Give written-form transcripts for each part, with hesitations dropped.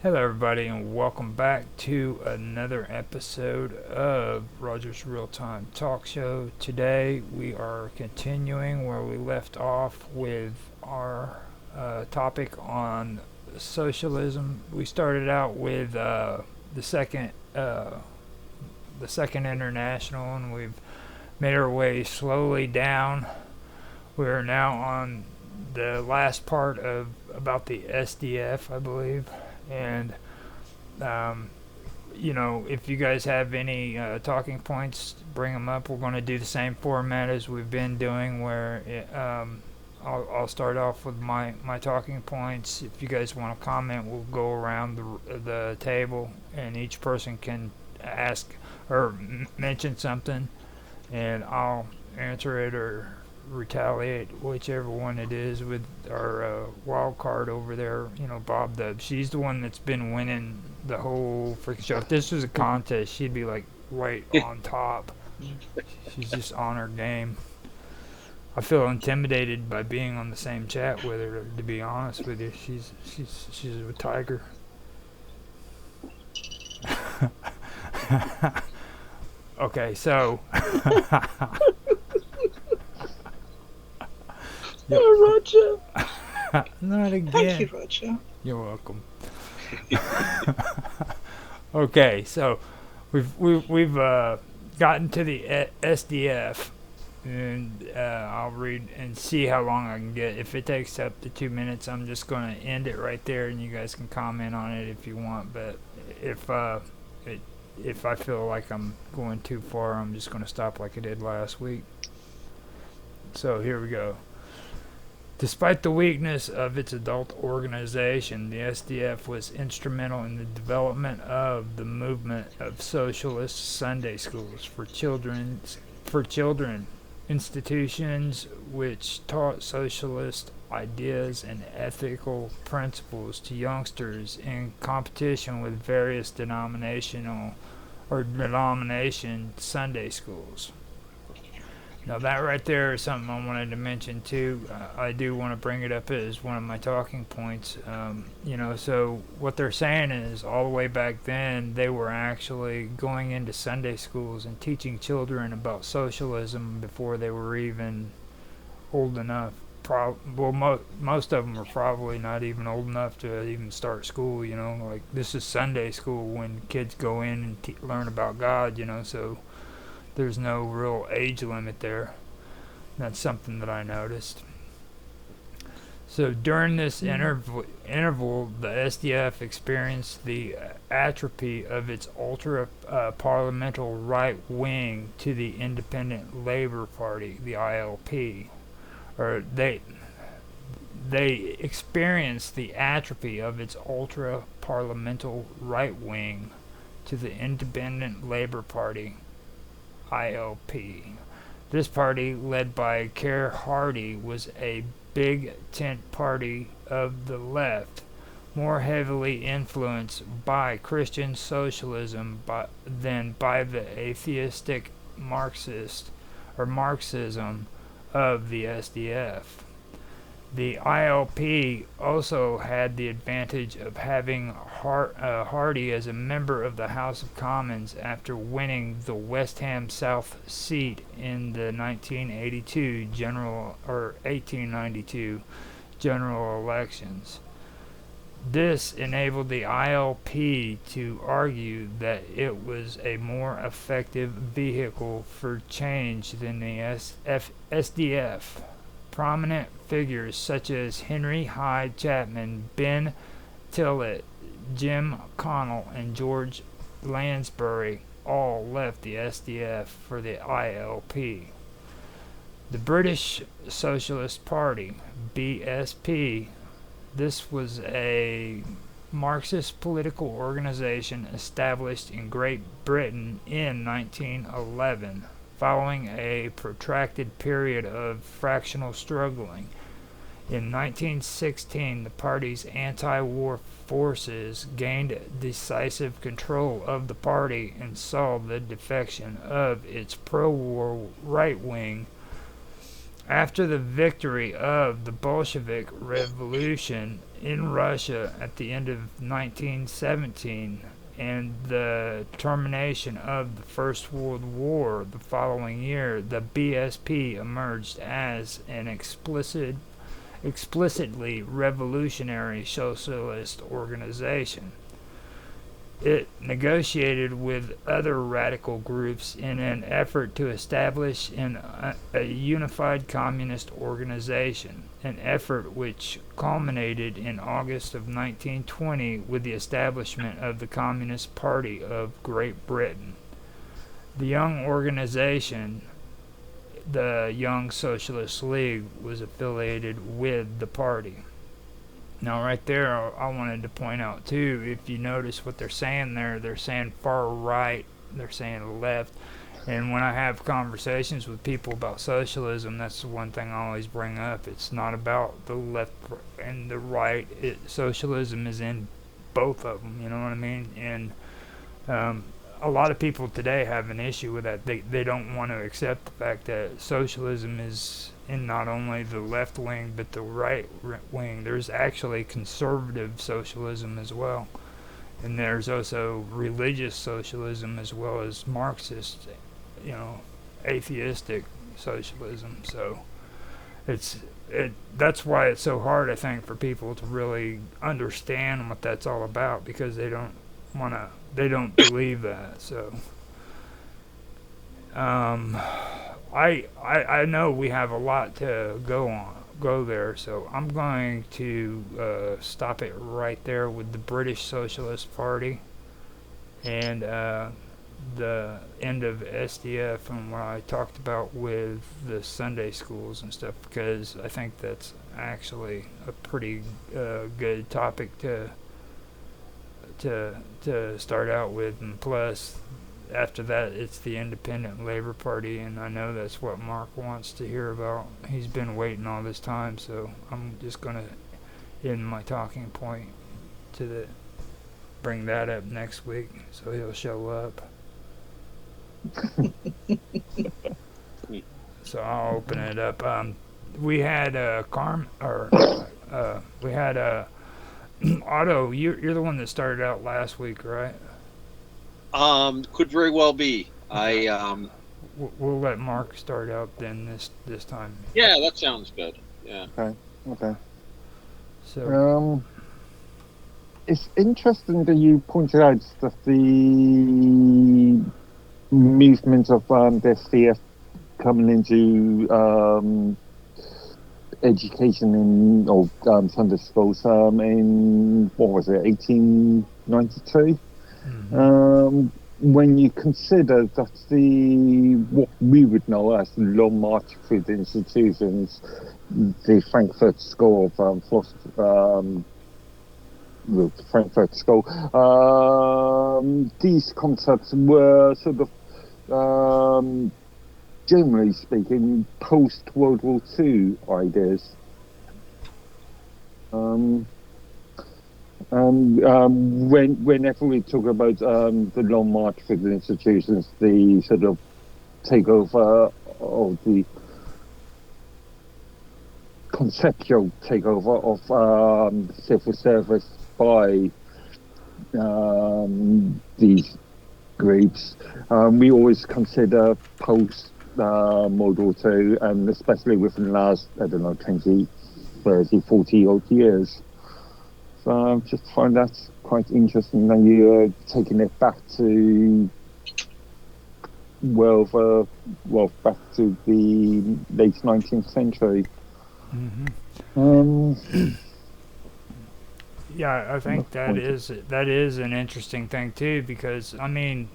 Hello, everybody, and welcome back to another episode of Roger's Real-Time Talk Show. Today, we are continuing where we left off with our topic on socialism. We started out with the second, uh, the Second International, and we've made our way slowly down. We're now on the last part of about the SDF, I believe, and um, if you guys have any talking points, bring them up. We're going to do the same format as we've been doing, where I'll start off with my talking points. If you guys want to comment, we'll go around the table, and each person can ask or mention something, and I'll answer it or retaliate, whichever one it is, with our wild card over there, Bob Dub. She's the one that's been winning the whole freaking show. If this was a contest, she'd be like right on top. She's just on her game. I feel intimidated by being on the same chat with her, to be honest with you. She's a tiger. Okay, so yep. Oh, Roger. Not again. Thank you, Roger. You're welcome. Okay, so we've gotten to the SDF, and I'll read and see how long I can get. If it takes up to 2 minutes, I'm just going to end it right there, and you guys can comment on it if you want. But if if I feel like I'm going too far, I'm just going to stop like I did last week. So here we go. Despite the weakness of its adult organization, the SDF was instrumental in the development of the movement of socialist Sunday schools for children, institutions which taught socialist ideas and ethical principles to youngsters in competition with various denomination Sunday schools. Now that right there is something I wanted to mention too. I do want to bring it up as one of my talking points. So what they're saying is all the way back then they were actually going into Sunday schools and teaching children about socialism before they were even old enough. Most of them are probably not even old enough to even start school. Like this is Sunday school when kids go in and learn about God. So there's no real age limit there. That's something that I noticed. So during this interval, the SDF experienced the atrophy of its ultra-parliamentary right wing to the Independent Labor Party, the ILP. Or they experienced the atrophy of its ultra-parliamentary right wing to the Independent Labor Party, ILP. This party, led by Kerr Hardy, was a big tent party of the left, more heavily influenced by Christian socialism than by the atheistic Marxism of the SDF. The ILP also had the advantage of having Hardy as a member of the House of Commons after winning the West Ham South seat in the 1892 general elections. This enabled the ILP to argue that it was a more effective vehicle for change than the SDF. Prominent figures such as Henry Hyde Chapman, Ben Tillett, Jim Connell, and George Lansbury all left the SDF for the ILP. The British Socialist Party, BSP, this was a Marxist political organization established in Great Britain in 1911. Following a protracted period of fractional struggling. In 1916, the party's anti-war forces gained decisive control of the party and saw the defection of its pro-war right wing After the victory of the Bolshevik Revolution in Russia at the end of 1917 and the termination of the First World War the following year, the BSP emerged as an explicitly revolutionary socialist organization. It negotiated with other radical groups in an effort to establish a unified communist organization, an effort which culminated in August of 1920 with the establishment of the Communist Party of Great Britain. The young organization, the Young Socialist League, was affiliated with the party. Now, right there, I wanted to point out too. If you notice what they're saying there, they're saying far right, they're saying left. And when I have conversations with people about socialism, that's the one thing I always bring up. It's not about the left and the right. Socialism is in both of them. You know what I mean? And um, a lot of people today have an issue with that. They don't want to accept the fact that socialism is in not only the left wing but the right wing. There's actually conservative socialism as well, and there's also religious socialism as well as Marxist, you know, atheistic socialism. So it's that's why it's so hard, I think, for people to really understand what that's all about, because they don't believe that. So um, I know we have a lot to go there, so I'm going to stop it right there with the British Socialist Party and the end of SDF and what I talked about with the Sunday schools and stuff, because I think that's actually a pretty good topic to start out with. And plus, after that, it's the Independent Labor Party, and I know that's what Mark wants to hear about. He's been waiting all this time, so I'm just gonna end my talking point to bring that up next week, so he'll show up. So I'll open it up. We had we had Otto. You're the one that started out last week, right? Could very well be. Okay. We'll let Mark start out then this time. Yeah, that sounds good. Yeah. Okay. So it's interesting that you pointed out that the movement of the SDF coming into education in Sunday schools in what was it, 1892? mm-hmm. When you consider that what we would know as the long march through the institutions, the Frankfurt School of philosophy, the Frankfurt School, these concepts were sort of, generally speaking, post-World War II ideas. Whenever we talk about the long march for the institutions, the sort of takeover of the conceptual takeover of civil service by these groups, we always consider post World War II, and especially within the last, 20, 30, 40 odd years. So I just find that quite interesting that you're taking it back to back to the late 19th century. Mm-hmm. Yeah, I think that is an interesting thing too, because I mean,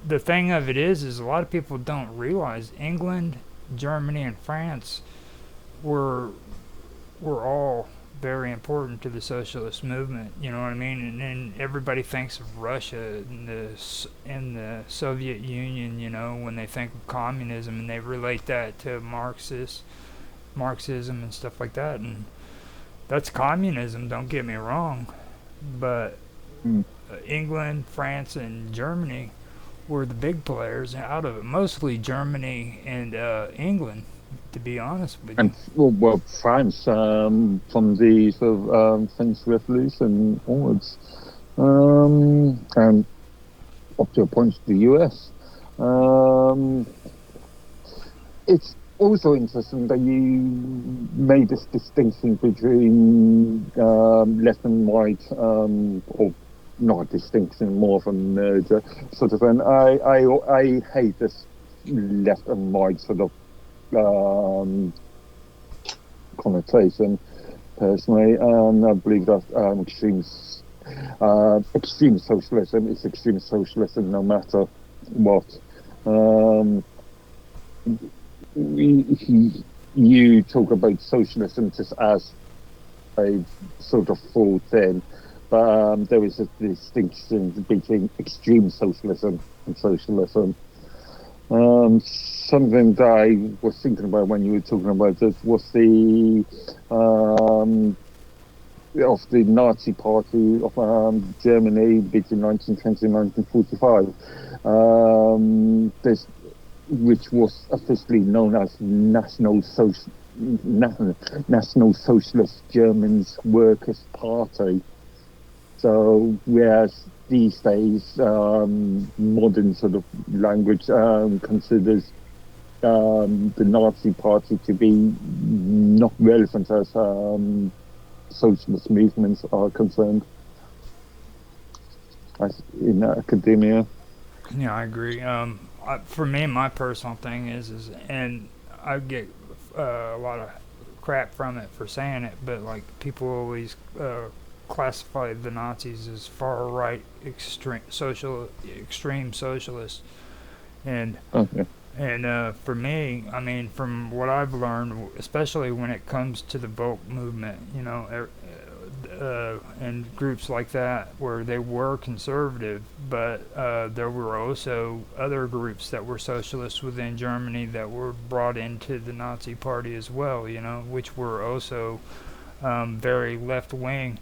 the thing of it is a lot of people don't realize England, Germany, and France were all very important to the socialist movement. You know what I mean? And then everybody thinks of Russia and the Soviet Union, you know, when they think of communism, and they relate that to Marxism and stuff like that. And that's communism, don't get me wrong, but England, France, and Germany were the big players out of it. Mostly Germany and England to be honest with you. And well, France from the sort of French Revolution onwards, and up to a point the US. It's also interesting that you made this distinction between left and right, or not a distinction, more of a merger sort of. And I hate this left and right sort of connotation personally. I believe that extreme socialism is extreme socialism no matter what. You talk about socialism just as a sort of full thing, but there is a distinction between extreme socialism and socialism. Something that I was thinking about when you were talking about it was the of the Nazi Party of Germany between 1920 and 1945. Which was officially known as National Socialist Germans Workers' Party. So, whereas these days, modern sort of language considers the Nazi Party to be not relevant as socialist movements are concerned, as in academia. Yeah, I agree. For me, my personal thing is, and I get a lot of crap from it for saying it, but like people always classify the Nazis as far right, extreme socialists, and Okay. and for me, I mean, from what I've learned, especially when it comes to the bulk movement, and groups like that where they were conservative, but there were also other groups that were socialists within Germany that were brought into the Nazi Party as well, which were also very left wing.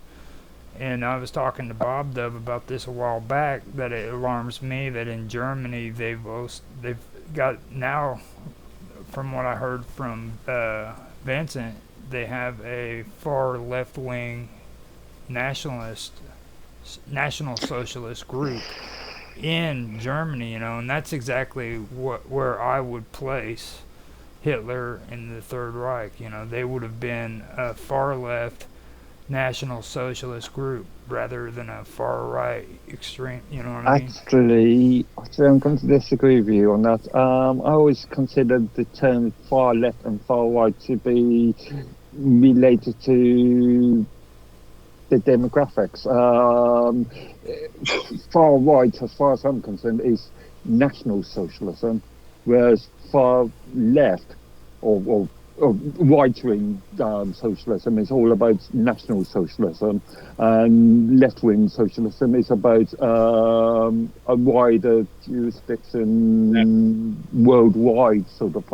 And I was talking to Bob Dove about this a while back, that it alarms me that in Germany they've got now, from what I heard from Vincent, they have a far left wing national socialist group in Germany, and that's exactly where I would place Hitler and the Third Reich. They would have been a far left national socialist group rather than a far right extreme. You know what I mean? Actually, I'm going to disagree with you on that. I always considered the term far left and far right to be related to the demographics. Far right, as far as I'm concerned, is national socialism, whereas far left or right-wing socialism is all about national socialism, and left-wing socialism is about a wider jurisdiction, worldwide sort of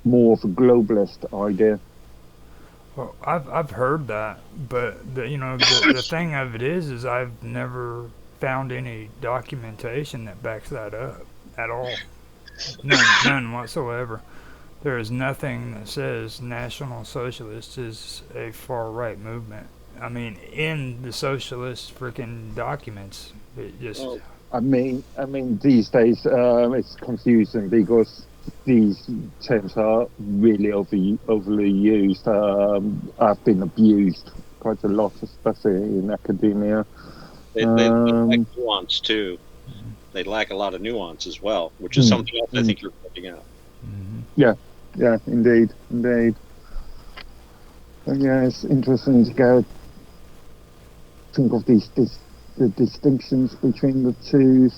more of a globalist idea. Well, I've heard that, but the thing of it is I've never found any documentation that backs that up at all. None whatsoever. There is nothing that says National Socialist is a far right movement. I mean, in the socialist freaking documents, it just. Well, I mean, these days it's confusing because these terms are really overly used. I've been abused quite a lot, especially in academia. they lack nuance too. They lack a lot of nuance as well, which is something else I think you're pointing out. Mm-hmm. Yeah, indeed. But yeah, it's interesting to go think of the distinctions between the two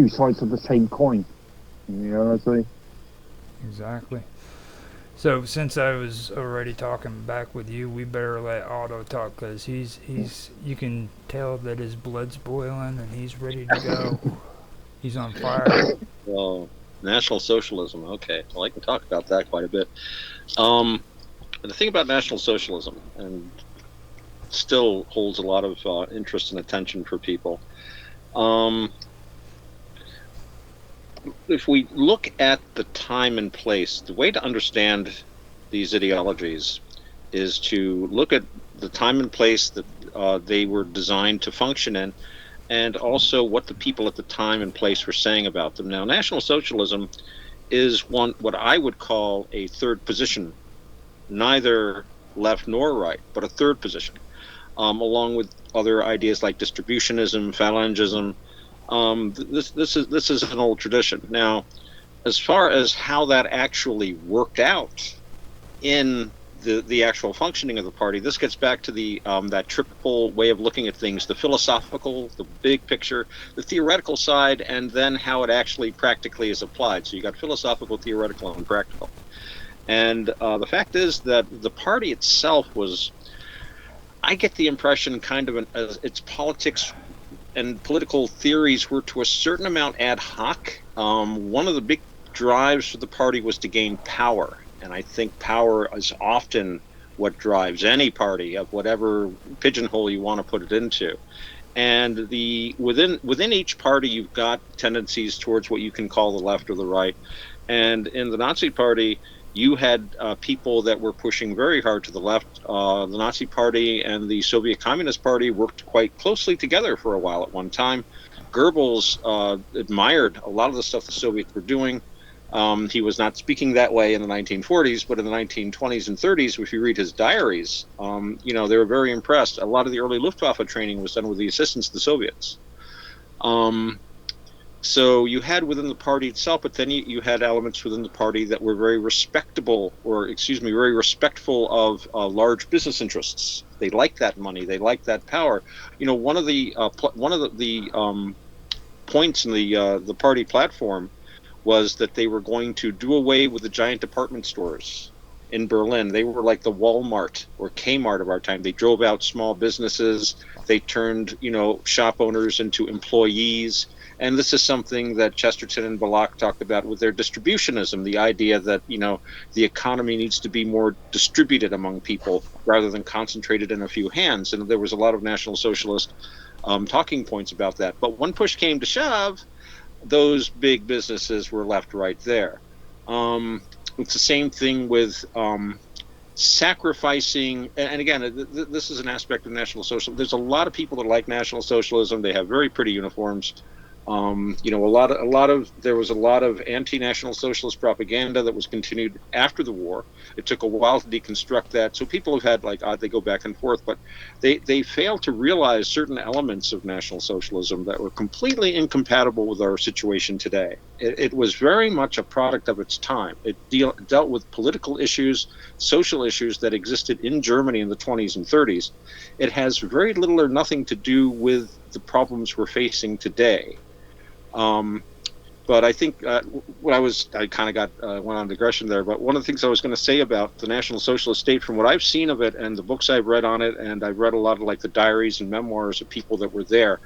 sides of the same coin. Honestly. Exactly. So since I was already talking back with you, we better let Otto talk, because he's you can tell that his blood's boiling and he's ready to go. He's on fire. Well, National Socialism. Okay, well, I can talk about that quite a bit. The thing about National Socialism, and still holds a lot of interest and attention for people. if we look at the time and place, the way to understand these ideologies is to look at the time and place that they were designed to function in, and also what the people at the time and place were saying about them. Now, National Socialism is what I would call a third position, neither left nor right, but a third position, along with other ideas like distributionism, phalangism. This is an old tradition. Now, as far as how that actually worked out in the actual functioning of the party, this gets back to the that triple way of looking at things: the philosophical, the big picture, the theoretical side, and then how it actually practically is applied. So you got philosophical, theoretical, and practical. And the fact is that the party itself was, I get the impression, kind of its politics and political theories were to a certain amount ad hoc. One of the big drives for the party was to gain power, and I think power is often what drives any party of whatever pigeonhole you want to put it into. And within each party, you've got tendencies towards what you can call the left or the right. And in the Nazi Party, you had people that were pushing very hard to the left. The Nazi Party and the Soviet Communist Party worked quite closely together for a while at one time. Goebbels admired a lot of the stuff the Soviets were doing. He was not speaking that way in the 1940s, but in the 1920s and 30s, if you read his diaries, they were very impressed. A lot of the early Luftwaffe training was done with the assistance of the Soviets. So you had within the party itself, but then you had elements within the party that were very respectable, very respectful of large business interests. They liked that money. They liked that power. One of the points in the party platform was that they were going to do away with the giant department stores in Berlin. They were like the Walmart or Kmart of our time. They drove out small businesses. They turned, shop owners into employees. And this is something that Chesterton and Bullock talked about with their distributionism, the idea that, the economy needs to be more distributed among people rather than concentrated in a few hands. And there was a lot of National Socialist talking points about that. But when push came to shove, those big businesses were left right there. It's the same thing with sacrificing, and again, this is an aspect of National Socialism. There's a lot of people that like National Socialism. They have very pretty uniforms. There was a lot of anti-National Socialist propaganda that was continued after the war. It took a while to deconstruct that. So people have had they go back and forth, but they failed to realize certain elements of National Socialism that were completely incompatible with our situation today. It was very much a product of its time. It dealt with political issues, social issues that existed in Germany in the 20s and 30s. It has very little or nothing to do with the problems we're facing today. But I think I kind of went on digression there. But one of the things I was going to say about the National Socialist state, from what I've seen of it and the books I've read on it, and I've read a lot of the diaries and memoirs of people that were there,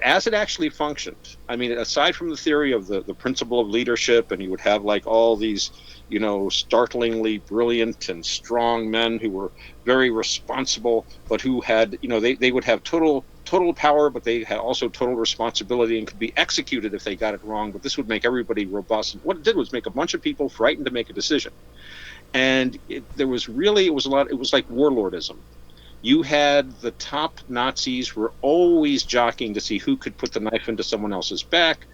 as it actually functioned. I mean, aside from the theory of the principle of leadership, and you would have all these, startlingly brilliant and strong men who were very responsible, but who had, they would have total power, but they had also total responsibility and could be executed if they got it wrong. But this would make everybody robust. And what it did was make a bunch of people frightened to make a decision. And it was like warlordism. You had the top Nazis were always jockeying to see who could put the knife into someone else's back.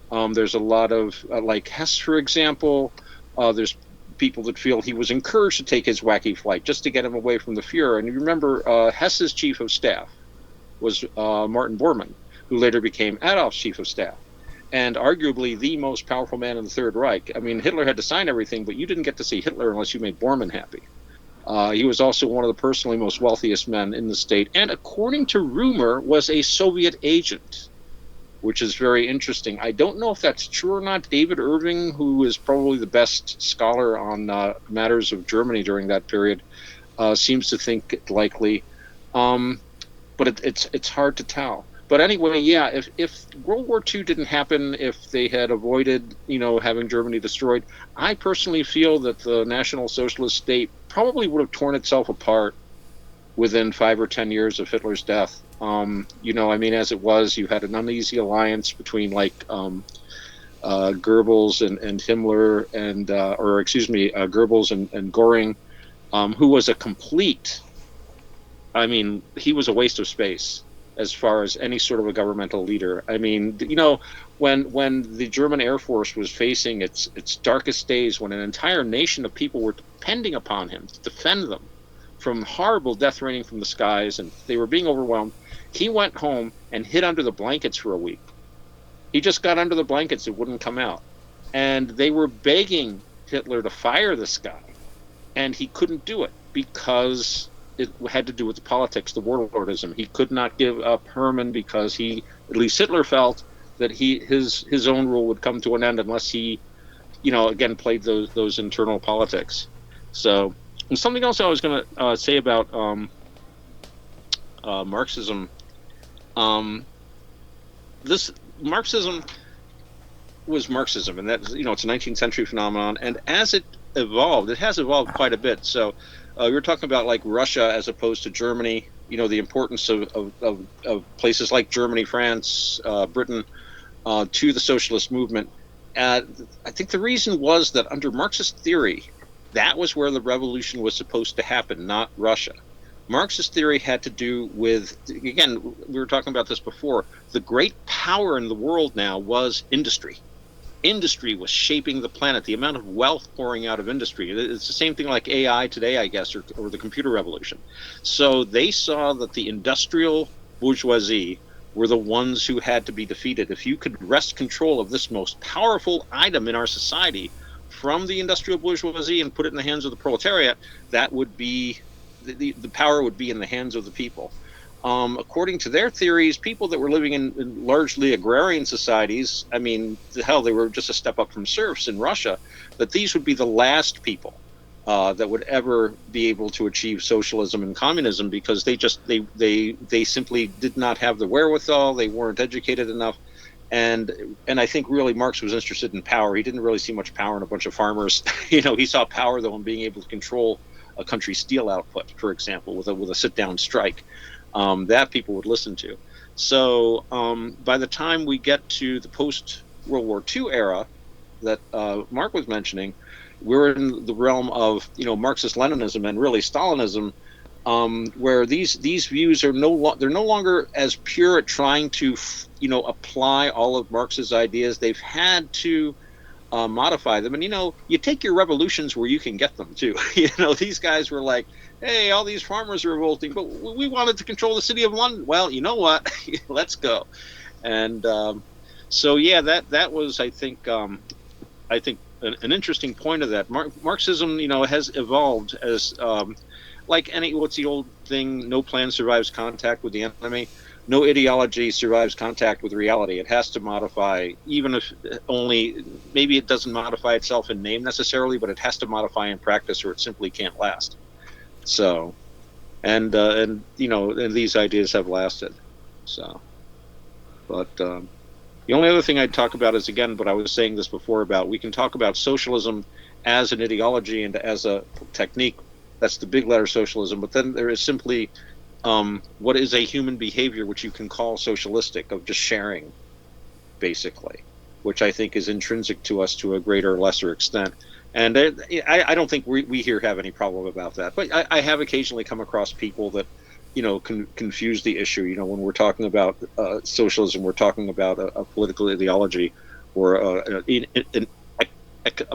There's a lot of, like Hess, for example. There's people that feel he was encouraged to take his wacky flight just to get him away from the Fuhrer. And you remember Hess's chief of staff was Martin Bormann, who later became Adolf's chief of staff, and arguably the most powerful man in the Third Reich. I mean, Hitler had to sign everything, but you didn't get to see Hitler unless you made Bormann happy. He was also one of the personally most wealthiest men in the state, and according to rumor, was a Soviet agent, which is very interesting. I don't know if that's true or not. David Irving, who is probably the best scholar on matters of Germany during that period, seems to think it likely. But it's hard to tell. But anyway, yeah, if World War II didn't happen, if they had avoided, having Germany destroyed, I personally feel that the National Socialist state probably would have torn itself apart within 5 or 10 years of Hitler's death. As it was, you had an uneasy alliance between Goebbels and Himmler Goebbels and Goring, who was a complete. I mean, he was a waste of space as far as any sort of a governmental leader. I mean, when the German Air Force was facing its darkest days, when an entire nation of people were depending upon him to defend them from horrible death raining from the skies, and they were being overwhelmed, he went home and hid under the blankets for a week. He just got under the blankets and wouldn't come out. And they were begging Hitler to fire this guy, and he couldn't do it because it had to do with the politics, the warlordism. He could not give up Herman because at least Hitler felt that his own rule would come to an end unless he, again played those internal politics. So, and something else I was going to say about Marxism. This Marxism was Marxism, and that's it's a 19th century phenomenon. And as it evolved, it has evolved quite a bit. So we were talking about like Russia as opposed to Germany. The importance of places like Germany, France, Britain to the socialist movement. I think the reason was that under Marxist theory, that was where the revolution was supposed to happen, not Russia. Marxist theory had to do with, again, we were talking about this before, the great power in the world now was industry. Industry was shaping the planet, the amount of wealth pouring out of industry. It's the same thing like AI today, I guess, or the computer revolution. So they saw that the industrial bourgeoisie were the ones who had to be defeated. If you could wrest control of this most powerful item in our society from the industrial bourgeoisie and put it in the hands of the proletariat, that would be the power would be in the hands of the people. According to their theories, people that were living in largely agrarian societies, I mean, hell, they were just a step up from serfs in Russia, that these would be the last people that would ever be able to achieve socialism and communism, because they simply did not have the wherewithal, they weren't educated enough. And I think really Marx was interested in power. He didn't really see much power in a bunch of farmers. He saw power, though, in being able to control a country's steel output, for example, with a sit-down strike. That people would listen to. So by the time we get to the post-World War II era that Mark was mentioning, we're in the realm of Marxist-Leninism and really Stalinism, where these views are they're no longer as pure at trying to apply all of Marx's ideas. They've had to modify them, and you take your revolutions where you can get them too. These guys were like, hey, all these farmers are revolting, but we wanted to control the city of London. Well, you know what? Let's go. And so yeah, that was I think an interesting point of that. Marxism has evolved as like what's the old thing, no plan survives contact with the enemy. No ideology survives contact with reality. It has to modify, even if maybe it doesn't modify itself in name necessarily, but it has to modify in practice, or it simply can't last. So, and these ideas have lasted. So, but the only other thing I'd talk about is, again, but I was saying this before about, we can talk about socialism as an ideology and as a technique. That's the big letter socialism. But then there is simply what is a human behavior which you can call socialistic, of just sharing, basically, which I think is intrinsic to us to a greater or lesser extent. And I don't think we here have any problem about that. But I have occasionally come across people that confuse the issue. When we're talking about socialism, we're talking about a political ideology, or a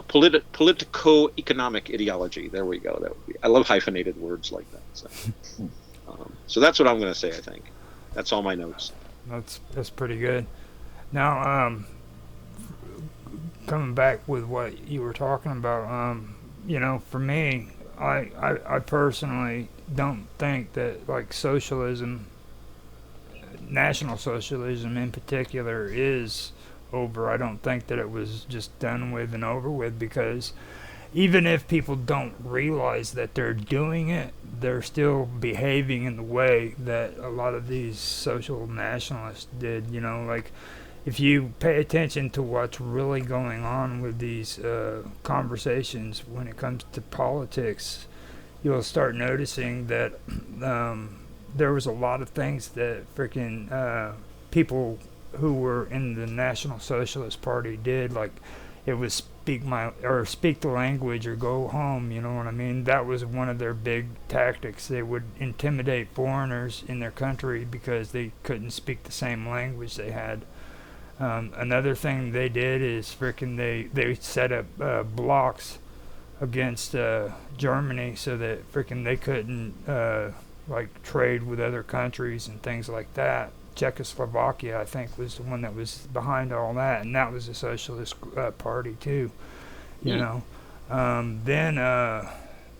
politico-economic ideology. There we go. That would be. I love hyphenated words like that. So that's what I'm going to say. I think that's all my notes. That's pretty good. Now, coming back with what you were talking about, for me, I personally don't think that, like, socialism, National Socialism in particular, is over. I don't think that it was just done with and over with, because even if people don't realize that they're doing it, they're still behaving in the way that a lot of these social nationalists did. Like, if you pay attention to what's really going on with these conversations when it comes to politics, you'll start noticing that there was a lot of things that freaking people who were in the National Socialist Party did. Like, it was speak the language or go home. You know what I mean? That was one of their big tactics. They would intimidate foreigners in their country because they couldn't speak the same language they had. Another thing they did is they set up blocks against Germany so that they couldn't like trade with other countries and things like that. Czechoslovakia, I think, was the one that was behind all that, and that was a socialist party too. You know, then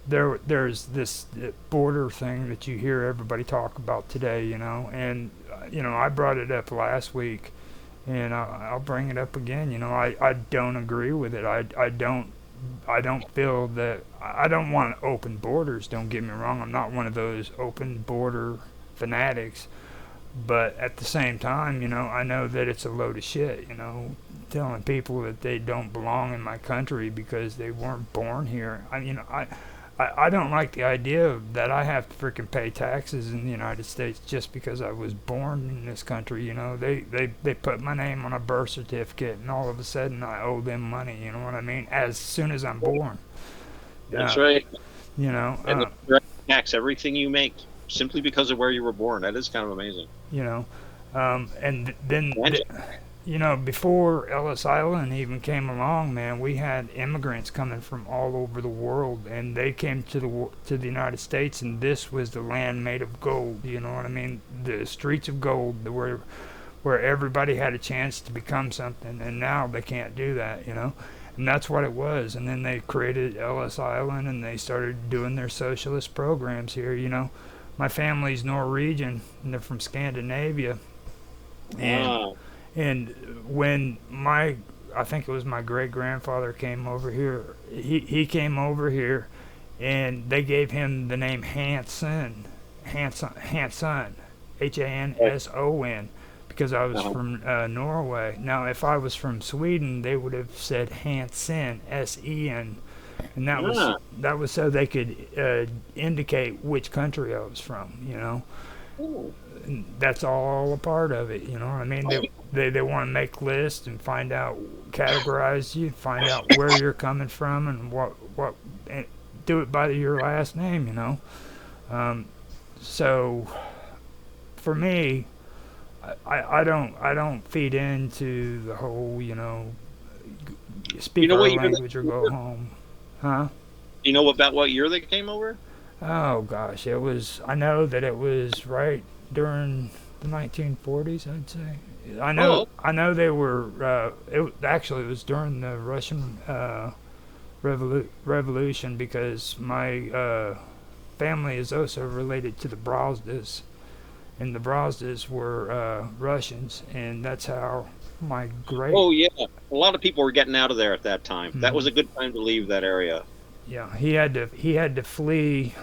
there's this border thing that you hear everybody talk about today. You know, and I brought it up last week, and I'll bring it up again. You know, I don't agree with it. I don't feel that I don't want open borders. Don't get me wrong. I'm not one of those open border fanatics. But at the same time, I know that it's a load of shit, telling people that they don't belong in my country because they weren't born here. I don't like the idea that I have to freaking pay taxes in the United States just because I was born in this country. They put my name on a birth certificate, and all of a sudden I owe them money. You know what I mean? As soon as I'm born. That's right. And they tax everything you make simply because of where you were born. That is kind of amazing. And then before Ellis Island even came along, man, we had immigrants coming from all over the world, and they came to the United States, and this was the land made of gold. You know what I mean? The streets of gold, where everybody had a chance to become something, and now they can't do that. And that's what it was. And then they created Ellis Island, and they started doing their socialist programs here. My family's Norwegian, and they're from Scandinavia. And when I think it was my great-grandfather came over here, he came over here, and they gave him the name Hanson, Hanson, Hanson, because I was from Norway. Now, if I was from Sweden, they would have said Hansen, S-E-N. And that was so they could indicate which country I was from, And that's all a part of it, you know what I mean? They want to make lists and categorize you, find out where you're coming from and and do it by your last name, So for me, I don't feed into the whole, speak our language or go home. Huh? You know about what year they came over? Oh gosh, I know that it was right during the 1940s, I'd say. I know they were. It was during the Russian Revolution, because my family is also related to the Brozdas, and the Brozdas were Russians, and that's how my great. Oh yeah, a lot of people were getting out of there at that time. Mm-hmm. That was a good time to leave that area. Yeah, he had to flee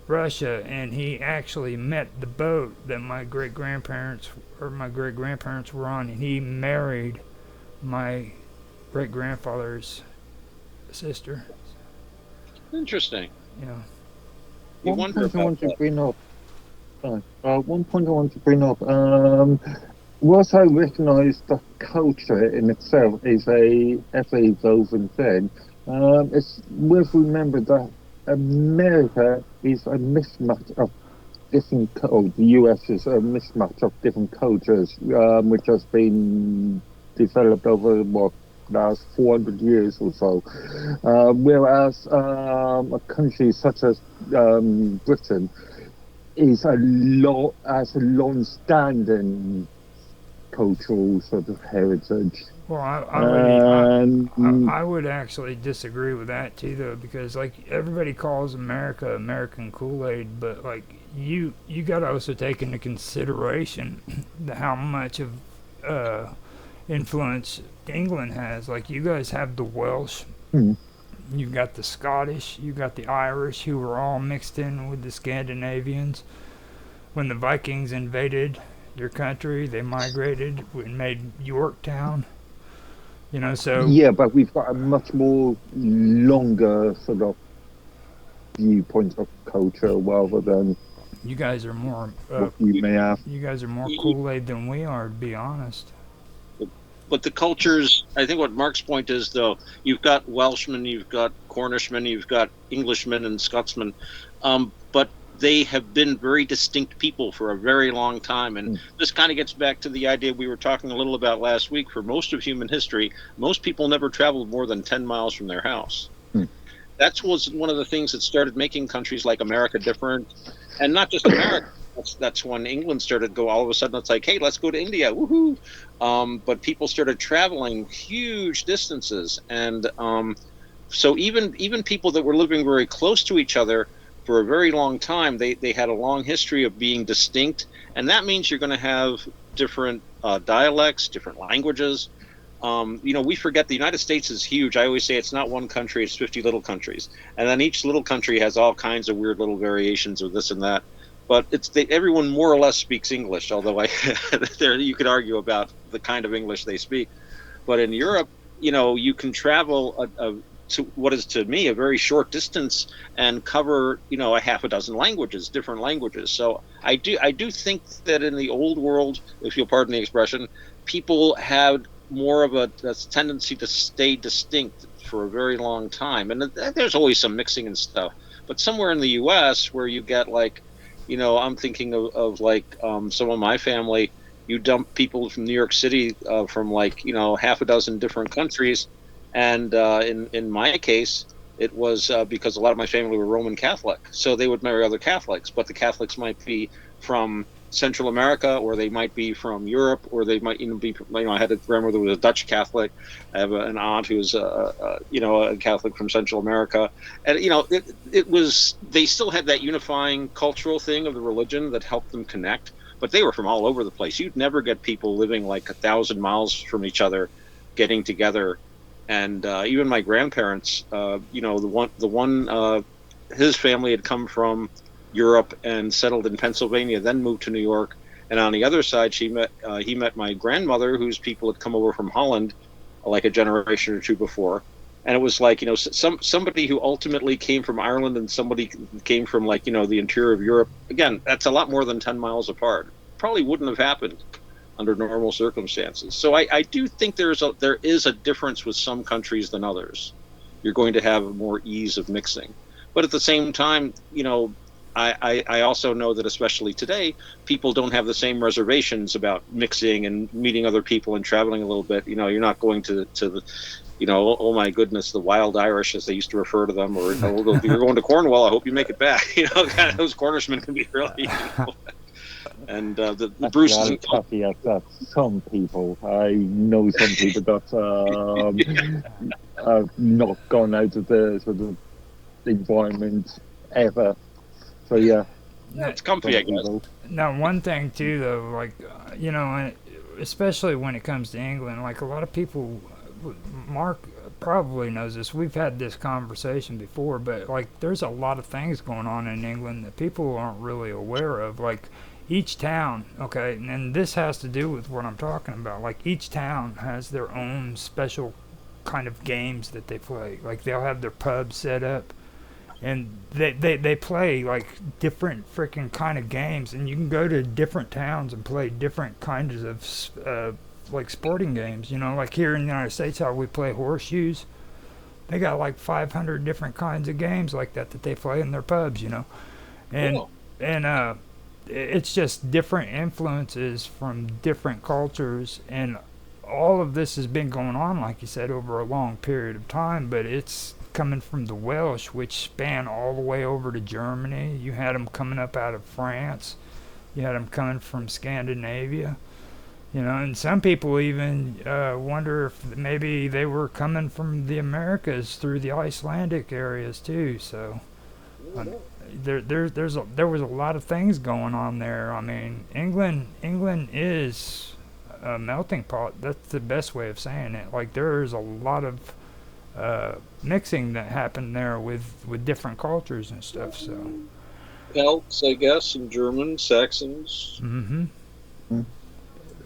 Russia, and he actually met the boat that my great grandparents were on, and he married my great grandfather's sister. Interesting. Yeah. One point I want to bring up. Whilst I recognise the culture in itself is a ever-evolving thing, it's worth remembering that America is a mismatch of different cultures. The US is a mismatch of different cultures, which has been developed over last 400 years or so. Whereas a country such as Britain has a long-standing cultural sort of heritage. Well, I would actually disagree with that too, though, because like everybody calls America American Kool-Aid, but like you got to also take into consideration how much of influence England has. Like, you guys have the Welsh, you've got the Scottish, you've got the Irish, who were all mixed in with the Scandinavians. When the Vikings invaded your country, they migrated and made Yorktown. So... Yeah, but we've got a much more longer sort of viewpoint of culture rather than... You guys are more... you may have. You guys are more Kool-Aid than we are, to be honest. but the cultures, I think what Mark's point is, though, you've got Welshmen, you've got Cornishmen, you've got Englishmen and Scotsmen, but they have been very distinct people for a very long time. And this kind of gets back to the idea we were talking a little about last week. For most of human history, most people never traveled more than 10 miles from their house. That was one of the things that started making countries like America different. And not just America. That's when England started to go, all of a sudden it's like, hey, let's go to India, woohoo. But people started traveling huge distances. And so even people that were living very close to each other for a very long time, they had a long history of being distinct. And that means you're going to have different dialects, different languages. We forget the United States is huge. I always say it's not one country, it's 50 little countries. And then each little country has all kinds of weird little variations of this and that. But everyone more or less speaks English, although you could argue about the kind of English they speak. But in Europe, you can travel to what is to me a very short distance and cover, a half a dozen languages, different languages. So I do think that in the old world, if you'll pardon the expression, people had more of a tendency to stay distinct for a very long time. And there's always some mixing and stuff. But somewhere in the U.S. where you get like, I'm thinking of like some of my family, you dump people from New York City from like, half a dozen different countries. And in my case, it was because a lot of my family were Roman Catholic. So they would marry other Catholics, but the Catholics might be from Central America, or they might be from Europe, or they might even be, I had a grandmother who was a Dutch Catholic. I have an aunt who's a Catholic from Central America. And, it was, they still had that unifying cultural thing of the religion that helped them connect, but they were from all over the place. You'd never get people living like 1,000 miles from each other, getting together. And even my grandparents, the one, his family had come from Europe and settled in Pennsylvania, then moved to New York. And on the other side, he met my grandmother, whose people had come over from Holland, like a generation or two before. And it was like, somebody who ultimately came from Ireland and somebody came from like, the interior of Europe. Again, that's a lot more than 10 miles apart. Probably wouldn't have happened under normal circumstances. So I do think there is a difference with some countries than others. You're going to have more ease of mixing. But at the same time, I also know that especially today, people don't have the same reservations about mixing and meeting other people and traveling a little bit. You're not going to the, oh my goodness, the wild Irish, as they used to refer to them, or if you're going to Cornwall, I hope you make it back. Kind of those Cornishmen can be really. And the Bruces and Tuffy at some people. I know some people that have not gone out of the sort of environment ever. So yeah, it's comfy, I guess. Now, one thing too, though, like especially when it comes to England, like a lot of people, Mark probably knows this. We've had this conversation before, but like there's a lot of things going on in England that people aren't really aware of. Like each town, okay, and this has to do with what I'm talking about. Like each town has their own special kind of games that they play. Like they'll have their pubs set up, and they play like different freaking kind of games, and you can go to different towns and play different kinds of like sporting games. Like here in the United States, how we play horseshoes. They got like 500 different kinds of games like that they play in their pubs. And cool. and it's just different influences from different cultures, and all of this has been going on, like you said, over a long period of time, but it's coming from the Welsh, which span all the way over to Germany. You had them coming up out of France. You had them coming from Scandinavia. And some people even wonder if maybe they were coming from the Americas through the Icelandic areas too. So there was a lot of things going on there. I mean, England is a melting pot. That's the best way of saying it. Like there's a lot of mixing that happened there with different cultures and stuff. So Celts, I guess, and Germans, Saxons. Mm-hmm.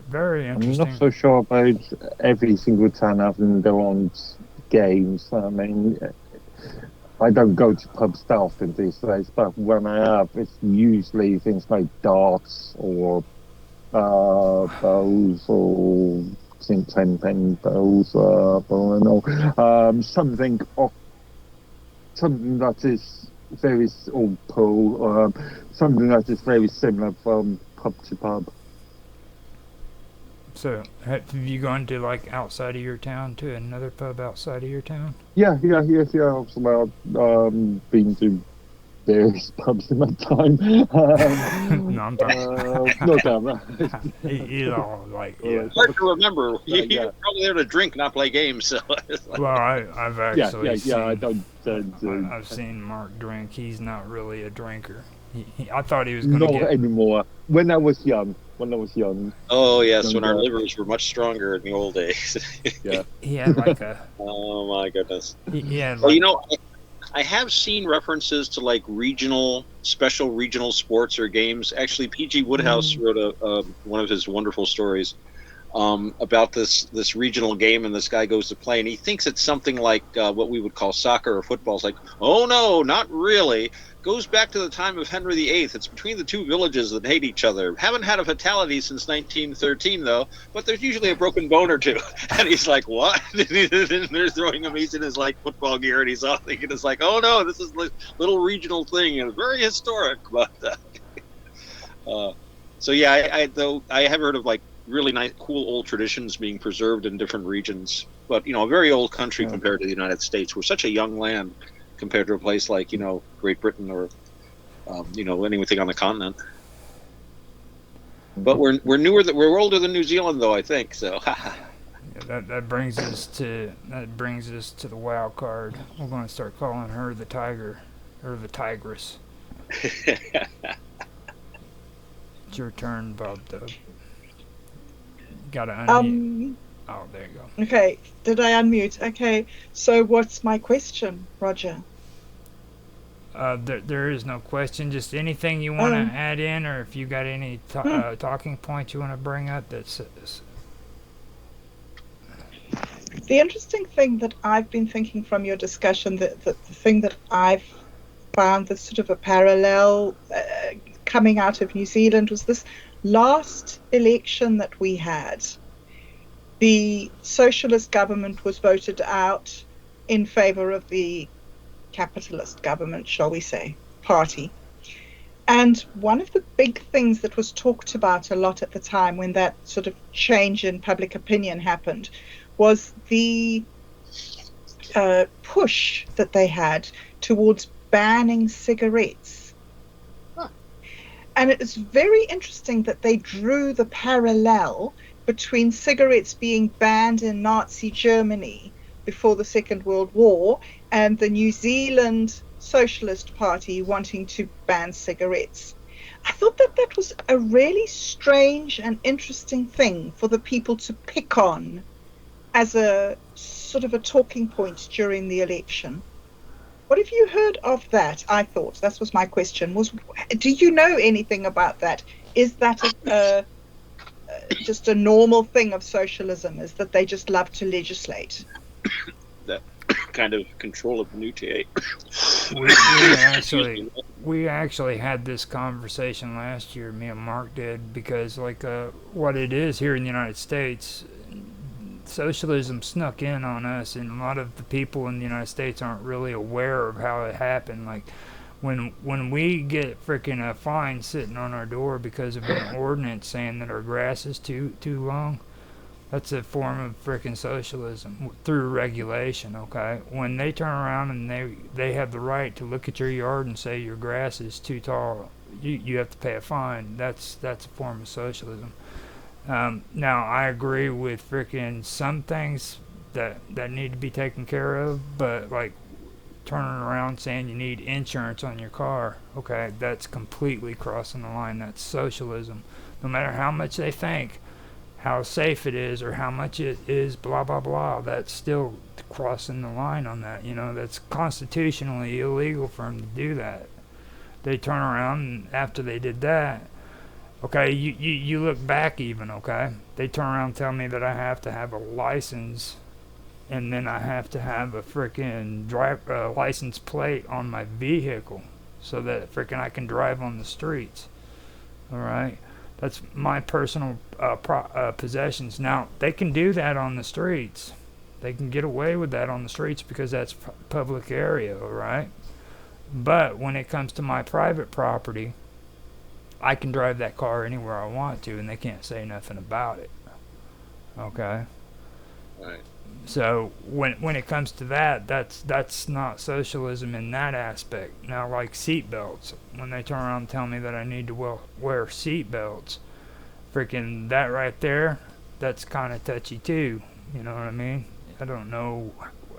Very interesting. I'm not so sure about every single town having their own games. I mean, I don't go to pubs that often these days, but when I have, it's usually things like darts or bows or think 10 penny bells, something off, something that is very, or pool, something that is very similar from pub to pub. So, have you gone to like outside of your town to another pub outside of your town? Yeah. Obviously, been to various pubs in my time. No, I'm talking. Not that much. You know, like Well, yeah. Hard to remember. yeah. You're probably there to drink, not play games. So it's like, Well, I've actually I seen. don't tend to. I've seen Mark drink. He's not really a drinker. I thought he was going to Not get. anymore. When I was young, oh yes, when our younger, livers were much stronger in the old days. yeah. He had like a. Oh my goodness. He had Well, like. you know, I have seen references to like special regional sports or games. Actually, PG Woodhouse wrote one of his wonderful stories about this regional game, and this guy goes to play, and he thinks it's something like what we would call soccer or football. It's like, oh no, not really. Goes back to the time of Henry VIII. It's between the two villages that hate each other. Haven't had a fatality since 1913 though, but there's usually a broken bone or two. And he's like, what? And they're throwing him. He's in his like football gear, and he's all thinking, it's like, oh no, this is a little regional thing, and very historic. But so yeah, though I have heard of like really nice, cool old traditions being preserved in different regions. But a very old country compared to the United States. We're such a young land compared to a place like Great Britain or anything on the continent. But we're we're older than New Zealand though, I think. So Yeah, that brings us to the wild card. We're going to start calling her the tiger or the tigress. It's your turn, Bob Dub. Gotta unmute. Oh, there you go. Okay, did I unmute? Okay, so what's my question, Roger? There is no question. Just anything you want to add in, or if you got any talking points you want to bring up. That's the interesting thing that I've been thinking from your discussion. The thing that I've found that's sort of a parallel coming out of New Zealand was this last election that we had. The socialist government was voted out in favor of the capitalist government, shall we say, party. And one of the big things that was talked about a lot at the time when that sort of change in public opinion happened was the push that they had towards banning cigarettes. And it is very interesting that they drew the parallel between cigarettes being banned in Nazi Germany before the Second World War and the New Zealand Socialist Party wanting to ban cigarettes. I thought that was a really strange and interesting thing for the people to pick on as a sort of a talking point during the election. What have you heard of that? I thought that was my question. Do you know anything about that? Is that just a normal thing of socialism? Is that they just love to legislate? That kind of control of minutiae. we actually had this conversation last year. Me and Mark did, because what it is here in the United States, socialism snuck in on us, and a lot of the people in the United States aren't really aware of how it happened. Like when we get freaking a fine sitting on our door because of an ordinance saying that our grass is too long, that's a form of freaking socialism through regulation. Okay, when they turn around and they have the right to look at your yard and say your grass is too tall, you have to pay a fine. That's a form of socialism. Now I agree with freaking some things that need to be taken care of, but like turning around saying you need insurance on your car, okay, that's completely crossing the line. That's socialism. No matter how much they think how safe it is or how much it is, blah blah blah, that's still crossing the line on that. That's constitutionally illegal for them to do that. They turn around and after they did that, okay, you look back even, okay, they turn around and tell me that I have to have a license, and then I have to have a freaking license plate on my vehicle so that freaking I can drive on the streets. All right, That's my personal possessions. Now, they can do that on the streets. They can get away with that on the streets because that's public area, right? But when it comes to my private property, I can drive that car anywhere I want to, and they can't say nothing about it. Okay? Right. So when it comes to that, that's not socialism in that aspect. Now, like seat belts, when they turn around and tell me that I need to wear seat belts, freaking that right there, that's kind of touchy too. You know what I mean? I don't know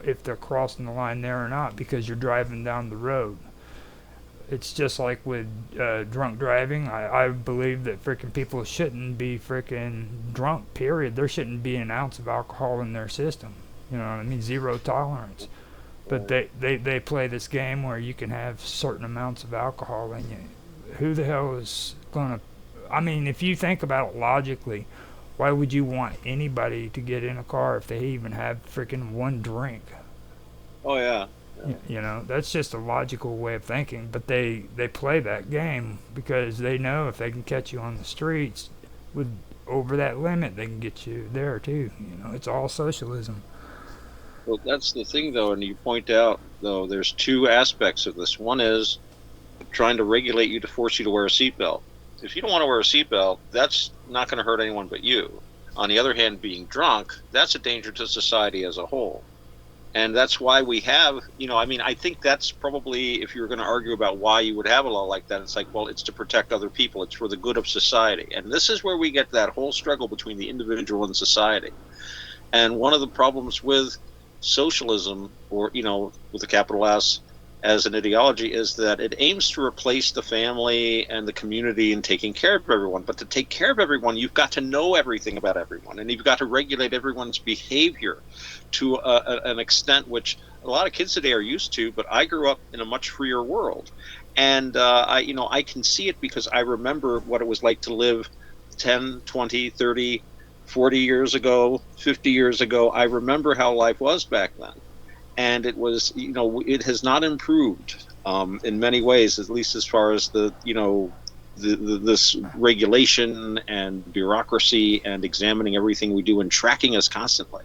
if they're crossing the line there or not because you're driving down the road. It's just like with drunk driving. I believe that freaking people shouldn't be freaking drunk, period. There shouldn't be an ounce of alcohol in their system. You know what I mean? Zero tolerance. But they play this game where you can have certain amounts of alcohol in you. Who the hell is going to... I mean, if you think about it logically, why would you want anybody to get in a car if they even have freaking one drink? Oh, yeah. You know, that's just a logical way of thinking, but they play that game because they know if they can catch you on the streets with over that limit, they can get you there too. You know, it's all socialism. Well, that's the thing, though, and you point out, though, there's two aspects of this. One is trying to regulate you to force you to wear a seatbelt. If you don't want to wear a seatbelt, that's not going to hurt anyone but you. On the other hand, being drunk, that's a danger to society as a whole. And that's why we have, I think that's probably, if you're going to argue about why you would have a law like that, it's like, well, it's to protect other people. It's for the good of society. And this is where we get that whole struggle between the individual and society. And one of the problems with socialism, or, with a capital S, as an ideology, is that it aims to replace the family and the community in taking care of everyone. But to take care of everyone, you've got to know everything about everyone, and you've got to regulate everyone's behavior to an extent which a lot of kids today are used to. But I grew up in a much freer world, and I can see it because I remember what it was like to live 10, 20, 30, 40 years ago, 50 years ago. I remember how life was back then. And it was, it has not improved in many ways, at least as far as this regulation and bureaucracy and examining everything we do and tracking us constantly.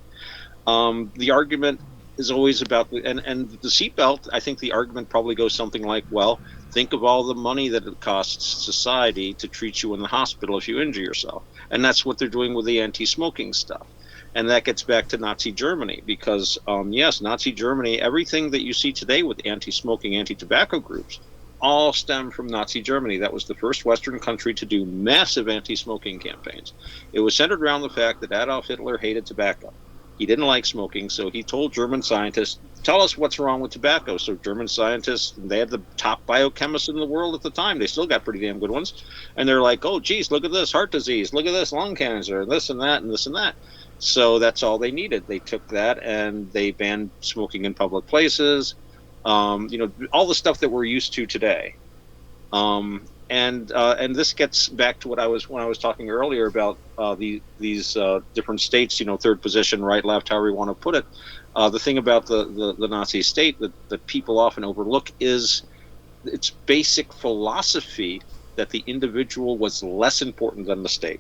The argument is always about, and the seatbelt, I think the argument probably goes something like, well, think of all the money that it costs society to treat you in the hospital if you injure yourself. And that's what they're doing with the anti-smoking stuff. And that gets back to Nazi Germany because, yes, Nazi Germany, everything that you see today with anti-smoking, anti-tobacco groups, all stem from Nazi Germany. That was the first Western country to do massive anti-smoking campaigns. It was centered around the fact that Adolf Hitler hated tobacco. He didn't like smoking, so he told German scientists, tell us what's wrong with tobacco. So German scientists, they had the top biochemists in the world at the time. They still got pretty damn good ones. And they're like, oh, geez, look at this, heart disease. Look at this, lung cancer, this and that and this and that. So that's all they needed. They took that and they banned smoking in public places, all the stuff that we're used to today. And this gets back to when I was talking earlier about these different states, third position, right, left, however you want to put it. The thing about the Nazi state that people often overlook is its basic philosophy that the individual was less important than the state.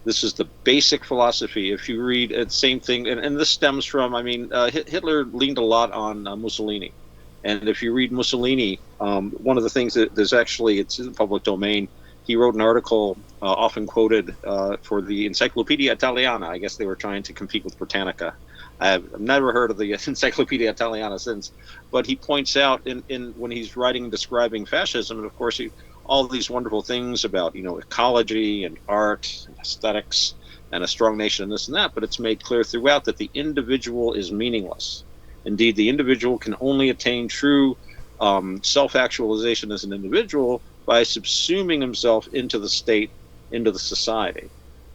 This is the basic philosophy. If you read the same thing, and this stems from, Hitler leaned a lot on Mussolini. And if you read Mussolini, one of the things that there's actually, it's in the public domain, he wrote an article often quoted for the Encyclopedia Italiana. I guess they were trying to compete with Britannica. I've never heard of the Encyclopedia Italiana since. But he points out in when he's writing and describing fascism, and of course all these wonderful things about, ecology and art and aesthetics and a strong nation and this and that, but it's made clear throughout that the individual is meaningless. Indeed, the individual can only attain true self-actualization as an individual by subsuming himself into the state, into the society.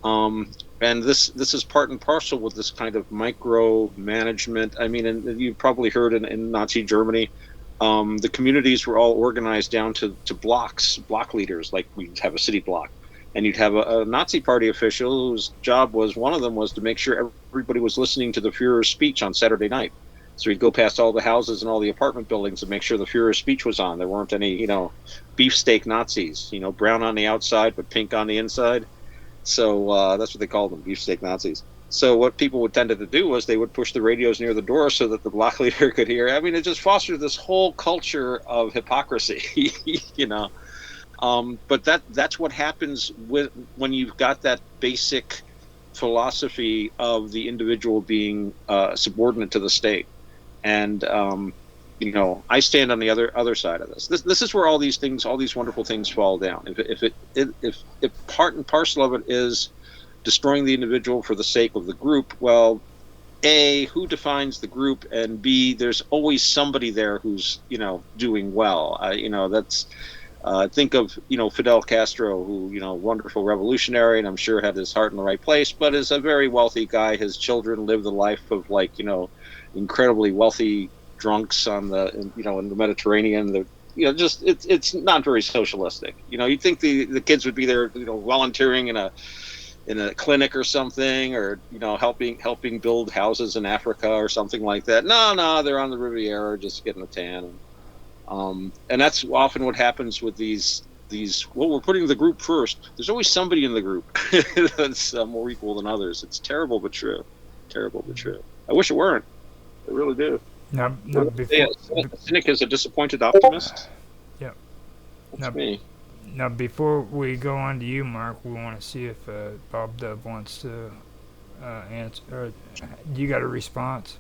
And this is part and parcel with this kind of micro-management. And you've probably heard in Nazi Germany, the communities were all organized down to blocks, block leaders, like we'd have a city block. And you'd have a Nazi party official whose job was, one of them was to make sure everybody was listening to the Führer's speech on Saturday night. So he'd go past all the houses and all the apartment buildings and make sure the Führer's speech was on. There weren't any, beefsteak Nazis, brown on the outside but pink on the inside. So that's what they called them, beefsteak Nazis. So what people would tend to do was they would push the radios near the door so that the block leader could hear. I mean, it just fostered this whole culture of hypocrisy, you know. But that's what happens when you've got that basic philosophy of the individual being subordinate to the state. And you know, I stand on the other side of this. This is where all these things, all these wonderful things, fall down. If part and parcel of it is destroying the individual for the sake of the group, well, A, who defines the group, and B, there's always somebody there who's, you know, doing well. You know, that's think of, you know, Fidel Castro, who, you know, wonderful revolutionary, and I'm sure had his heart in the right place, but is a very wealthy guy. His children live the life of, like, you know, incredibly wealthy drunks on the, you know, in the Mediterranean. The, you know, just it's not very socialistic. You know, you'd think the kids would be there, you know, volunteering in a clinic or something, or, you know, helping build houses in Africa or something like that. No, they're on the Riviera just getting a tan. And that's often what happens with these. Well, we're putting the group first. There's always somebody in the group that's more equal than others. It's terrible but true. Terrible but true. I wish it weren't. I really do. Now, Well, before, a cynic is a disappointed optimist. yeah. That's Now, me. now, before we go on to you, Mark, we want to see if Bob Dub wants to answer. You got a response?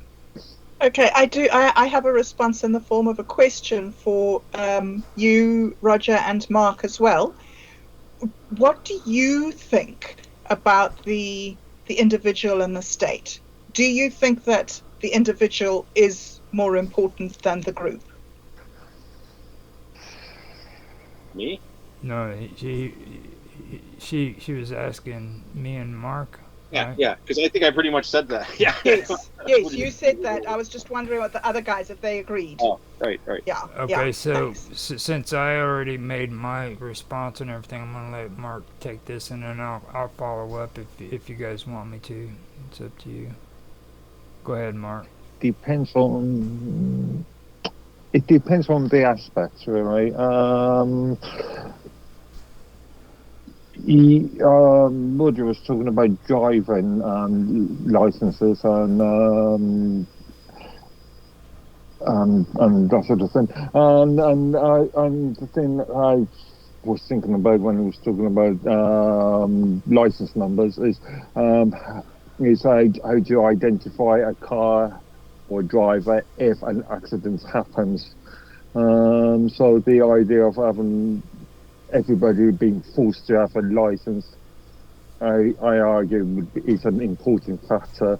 Okay, I do. I have a response in the form of a question for you, Roger, and Mark as well. What do you think about the individual and the state? Do you think that the individual is more important than the group? Me? No, she was asking me and Mark. Yeah, Right? yeah. Because I think I pretty much said that. Yeah. Yes, yes, you said that. I was just wondering what the other guys, if they agreed. Oh, right. Yeah. Okay, yeah, so thanks. since I already made my response and everything, I'm gonna let Mark take this, and then I'll follow up if you guys want me to. It's up to you. Go ahead, Mark. Depends on it depends on the aspects, really. Roger was talking about driving licenses and that sort of thing. And the thing I was thinking about when he was talking about license numbers is how do you identify a car or driver if an accident happens. So the idea of having everybody being forced to have a license, I argue, is an important factor.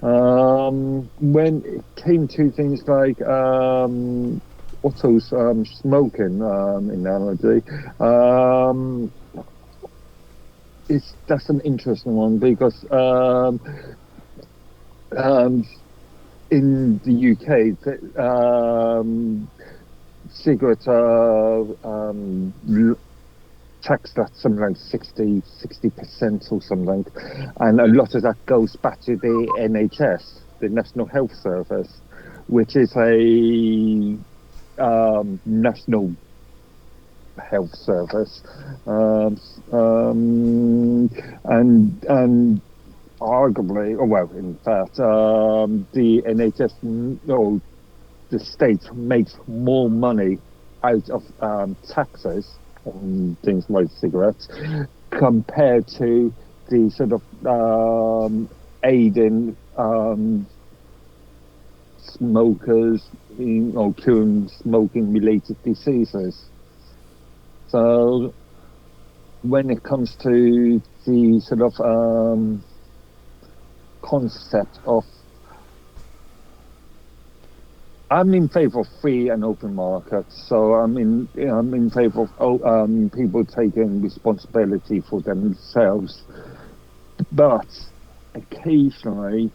When it came to things like Otto's smoking analogy, that's an interesting one because in the UK, cigarettes are taxed at something like 60% or something, and a lot of that goes back to the NHS, the National Health Service, which is a national health service, and arguably, or well, in fact, the NHS, no, the state makes more money out of taxes on things like cigarettes compared to the sort of aiding smokers in or curing smoking-related diseases. So when it comes to the sort of concept of, I'm in favour of free and open markets. So I'm in favour of people taking responsibility for themselves, but occasionally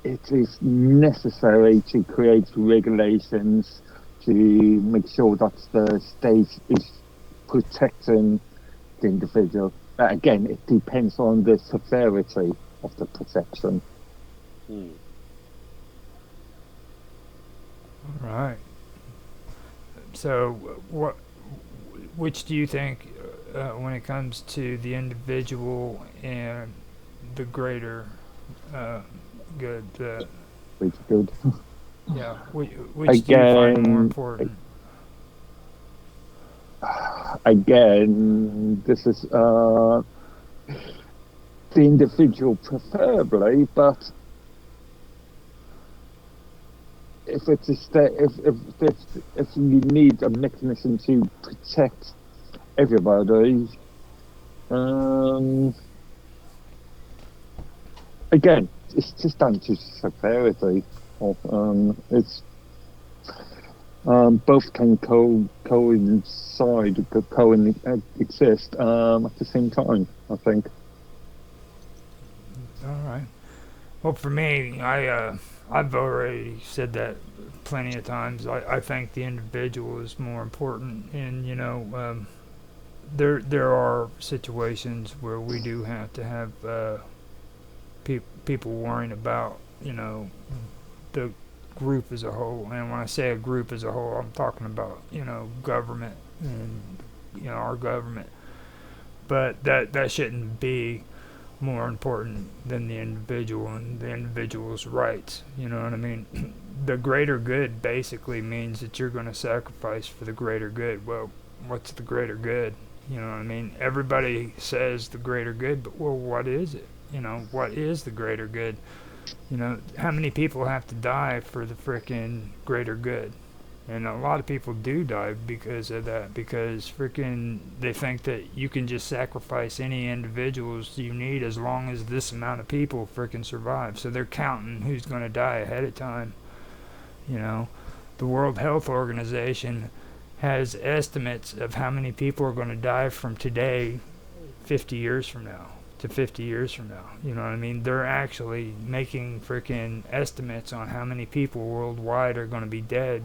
it is necessary to create regulations to make sure that the state is protecting the individual. Again, it depends on the severity of the protection. All right. So, which do you think when it comes to the individual and the greater good? Pretty good. Yeah, which do you find more important? Again, this is the individual preferably, but if it's a if you need a mechanism to protect everybody, again, it's just down to severity. It's both can coexist at the same time, I think. All right. Well, for me, I've already said that plenty of times. I think the individual is more important, and there are situations where we do have to have people worrying about the group as a whole. And when I say a group as a whole, I'm talking about government and our government. But that shouldn't be more important than the individual and the individual's rights. You know what I mean? The greater good basically means that you're going to sacrifice for the greater good. Well, what's the greater good? You know what I mean? Everybody says the greater good, but well, what is it? What is the greater good? How many people have to die for the frickin' greater good? And a lot of people do die because of that, because frickin' they think that you can just sacrifice any individuals you need as long as this amount of people frickin' survive. So they're counting who's going to die ahead of time. The World Health Organization has estimates of how many people are going to die from today 50 years from now to 50 years from now. You know what I mean? They're actually making freaking estimates on how many people worldwide are going to be dead.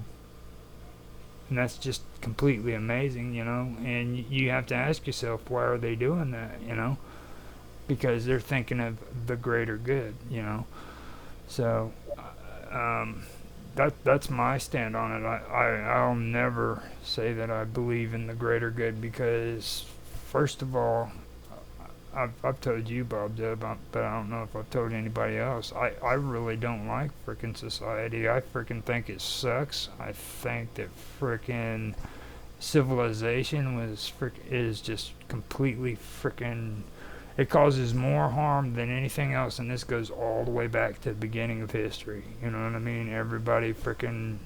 And that's just completely amazing, And you have to ask yourself, why are they doing that, Because they're thinking of the greater good, So, that's my stand on it. I'll never say that I believe in the greater good because, first of all, I've told you, Bob, but I don't know if I've told anybody else. I really don't like frickin' society. I frickin' think it sucks. I think that frickin' civilization is just completely frickin'. It causes more harm than anything else, and this goes all the way back to the beginning of history. You know what I mean? Everybody frickin'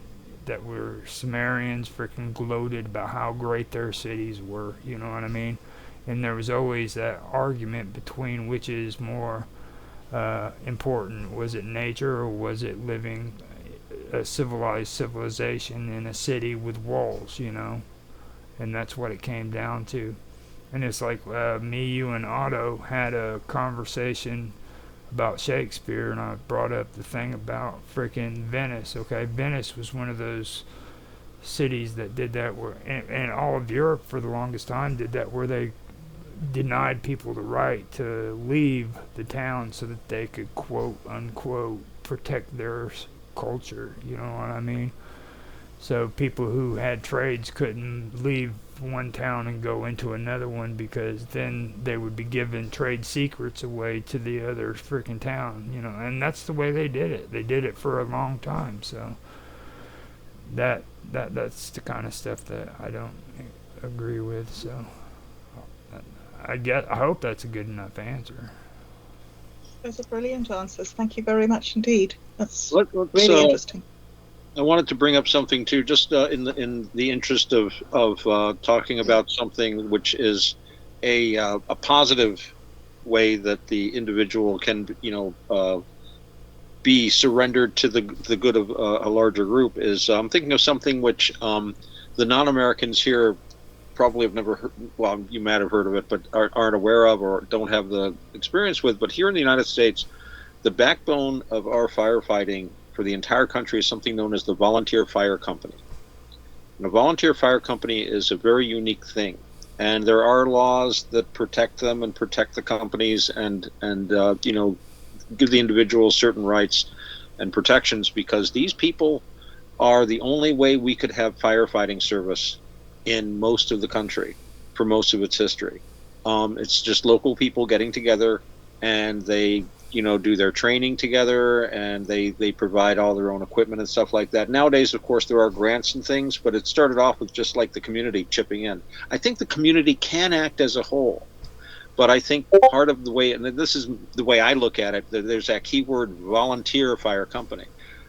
that were Sumerians frickin' gloated about how great their cities were. You know what I mean? And there was always that argument between which is more important. Was it nature or was it living a civilized civilization in a city with walls, And that's what it came down to. And it's like me, you, and Otto had a conversation about Shakespeare, and I brought up the thing about frickin' Venice, okay? Venice was one of those cities that did that, and all of Europe for the longest time did that, where they denied people the right to leave the town so that they could, quote unquote, protect their culture. You know what I mean? So people who had trades couldn't leave one town and go into another one, because then they would be giving trade secrets away to the other freaking town, and that's the way they did it. They did it for a long time. So that's the kind of stuff that I don't agree with. So I hope that's a good enough answer. Those are brilliant answers. Thank you very much indeed. That's really interesting. I wanted to bring up something too, just in the interest of talking about something which is a positive way that the individual can be surrendered to the good of a larger group. Is I'm thinking of something which the non-Americans here probably have never heard, well, you might have heard of it, but aren't aware of or don't have the experience with. But here in the United States, the backbone of our firefighting for the entire country is something known as the volunteer fire company. And a volunteer fire company is a very unique thing. And there are laws that protect them and protect the companies and give the individuals certain rights and protections, because these people are the only way we could have firefighting service in most of the country. for most of its history. It's just local people getting together, and they do their training together, and they provide all their own equipment and stuff like that. Nowadays, of course, there are grants and things, but it started off with just like the community chipping in. I think the community can act as a whole, but I think part of the way, and this is the way I look at it, there's that keyword volunteer fire company.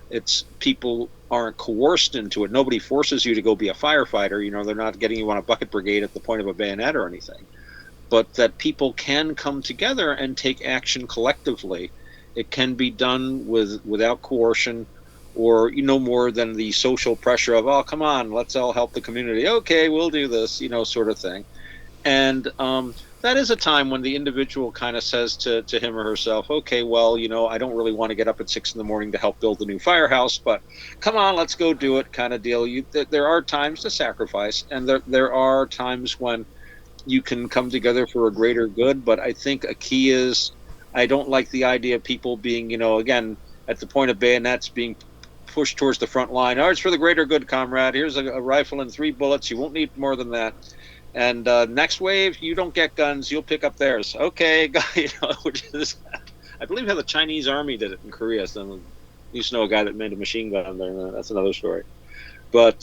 It's people aren't coerced into it. Nobody forces you to go be a firefighter. They're not getting you on a bucket brigade at the point of a bayonet or anything, but that people can come together and take action collectively. It can be done without coercion, or more than the social pressure of, oh, come on, let's all help the community. Okay, we'll do this, sort of thing. And that is a time when the individual kind of says to him or herself, okay, well, I don't really want to get up at 6 a.m. to help build the new firehouse, but come on, let's go do it, kind of deal. There are times to sacrifice, and there are times when you can come together for a greater good. But I think a key is, I don't like the idea of people being, again, at the point of bayonets, being pushed towards the front line. Oh, it's for the greater good, comrade. Here's a rifle and 3 bullets. You won't need more than that. And next wave, you don't get guns. You'll pick up theirs. Okay, which is, I believe, how the Chinese army did it in Korea. So I used to know a guy that made a machine gun there. That's another story. But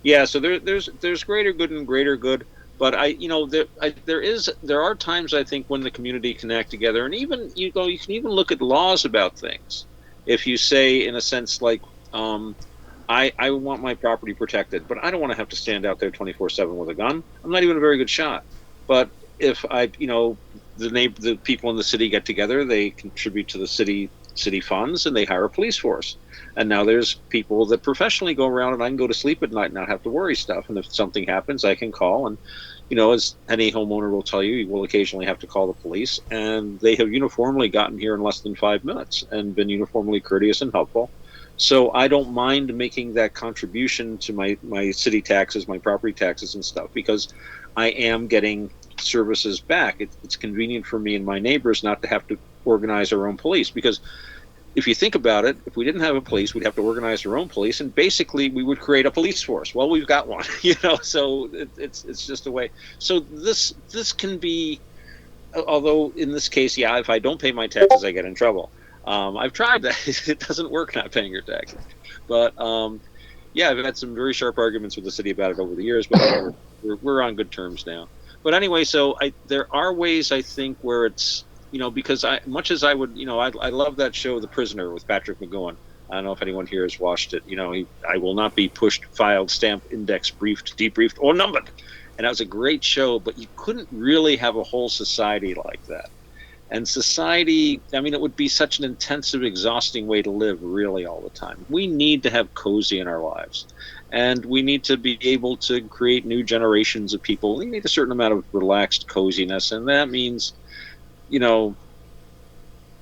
yeah, so there's greater good and greater good. But there are times, I think, when the community can act together, and even you can even look at laws about things. If you say, in a sense, like, I want my property protected, but I don't want to have to stand out there 24/7 with a gun. I'm not even a very good shot. But if the people in the city get together, they contribute to the city funds, and they hire a police force. And now there's people that professionally go around, and I can go to sleep at night and not have to worry stuff. And if something happens, I can call. And as any homeowner will tell you, you will occasionally have to call the police, and they have uniformly gotten here in less than 5 minutes and been uniformly courteous and helpful. So I don't mind making that contribution to my city taxes, my property taxes and stuff, because I am getting services back. It's convenient for me and my neighbors not to have to organize our own police, because if you think about it, if we didn't have a police, we'd have to organize our own police, and basically we would create a police force. Well, we've got one, so it's just a way. So this can be, although in this case, yeah, if I don't pay my taxes, I get in trouble. I've tried that. It doesn't work not paying your taxes. But yeah, I've had some very sharp arguments with the city about it over the years, but we're on good terms now. But anyway, so there are ways, I think, where it's, because much as I would, I love that show, The Prisoner, with Patrick McGowan. I don't know if anyone here has watched it. I will not be pushed, filed, stamped, indexed, briefed, debriefed, or numbered. And that was a great show, but you couldn't really have a whole society like that. And society, it would be such an intensive, exhausting way to live, really, all the time. We need to have cozy in our lives. And we need to be able to create new generations of people. We need a certain amount of relaxed coziness, and that means,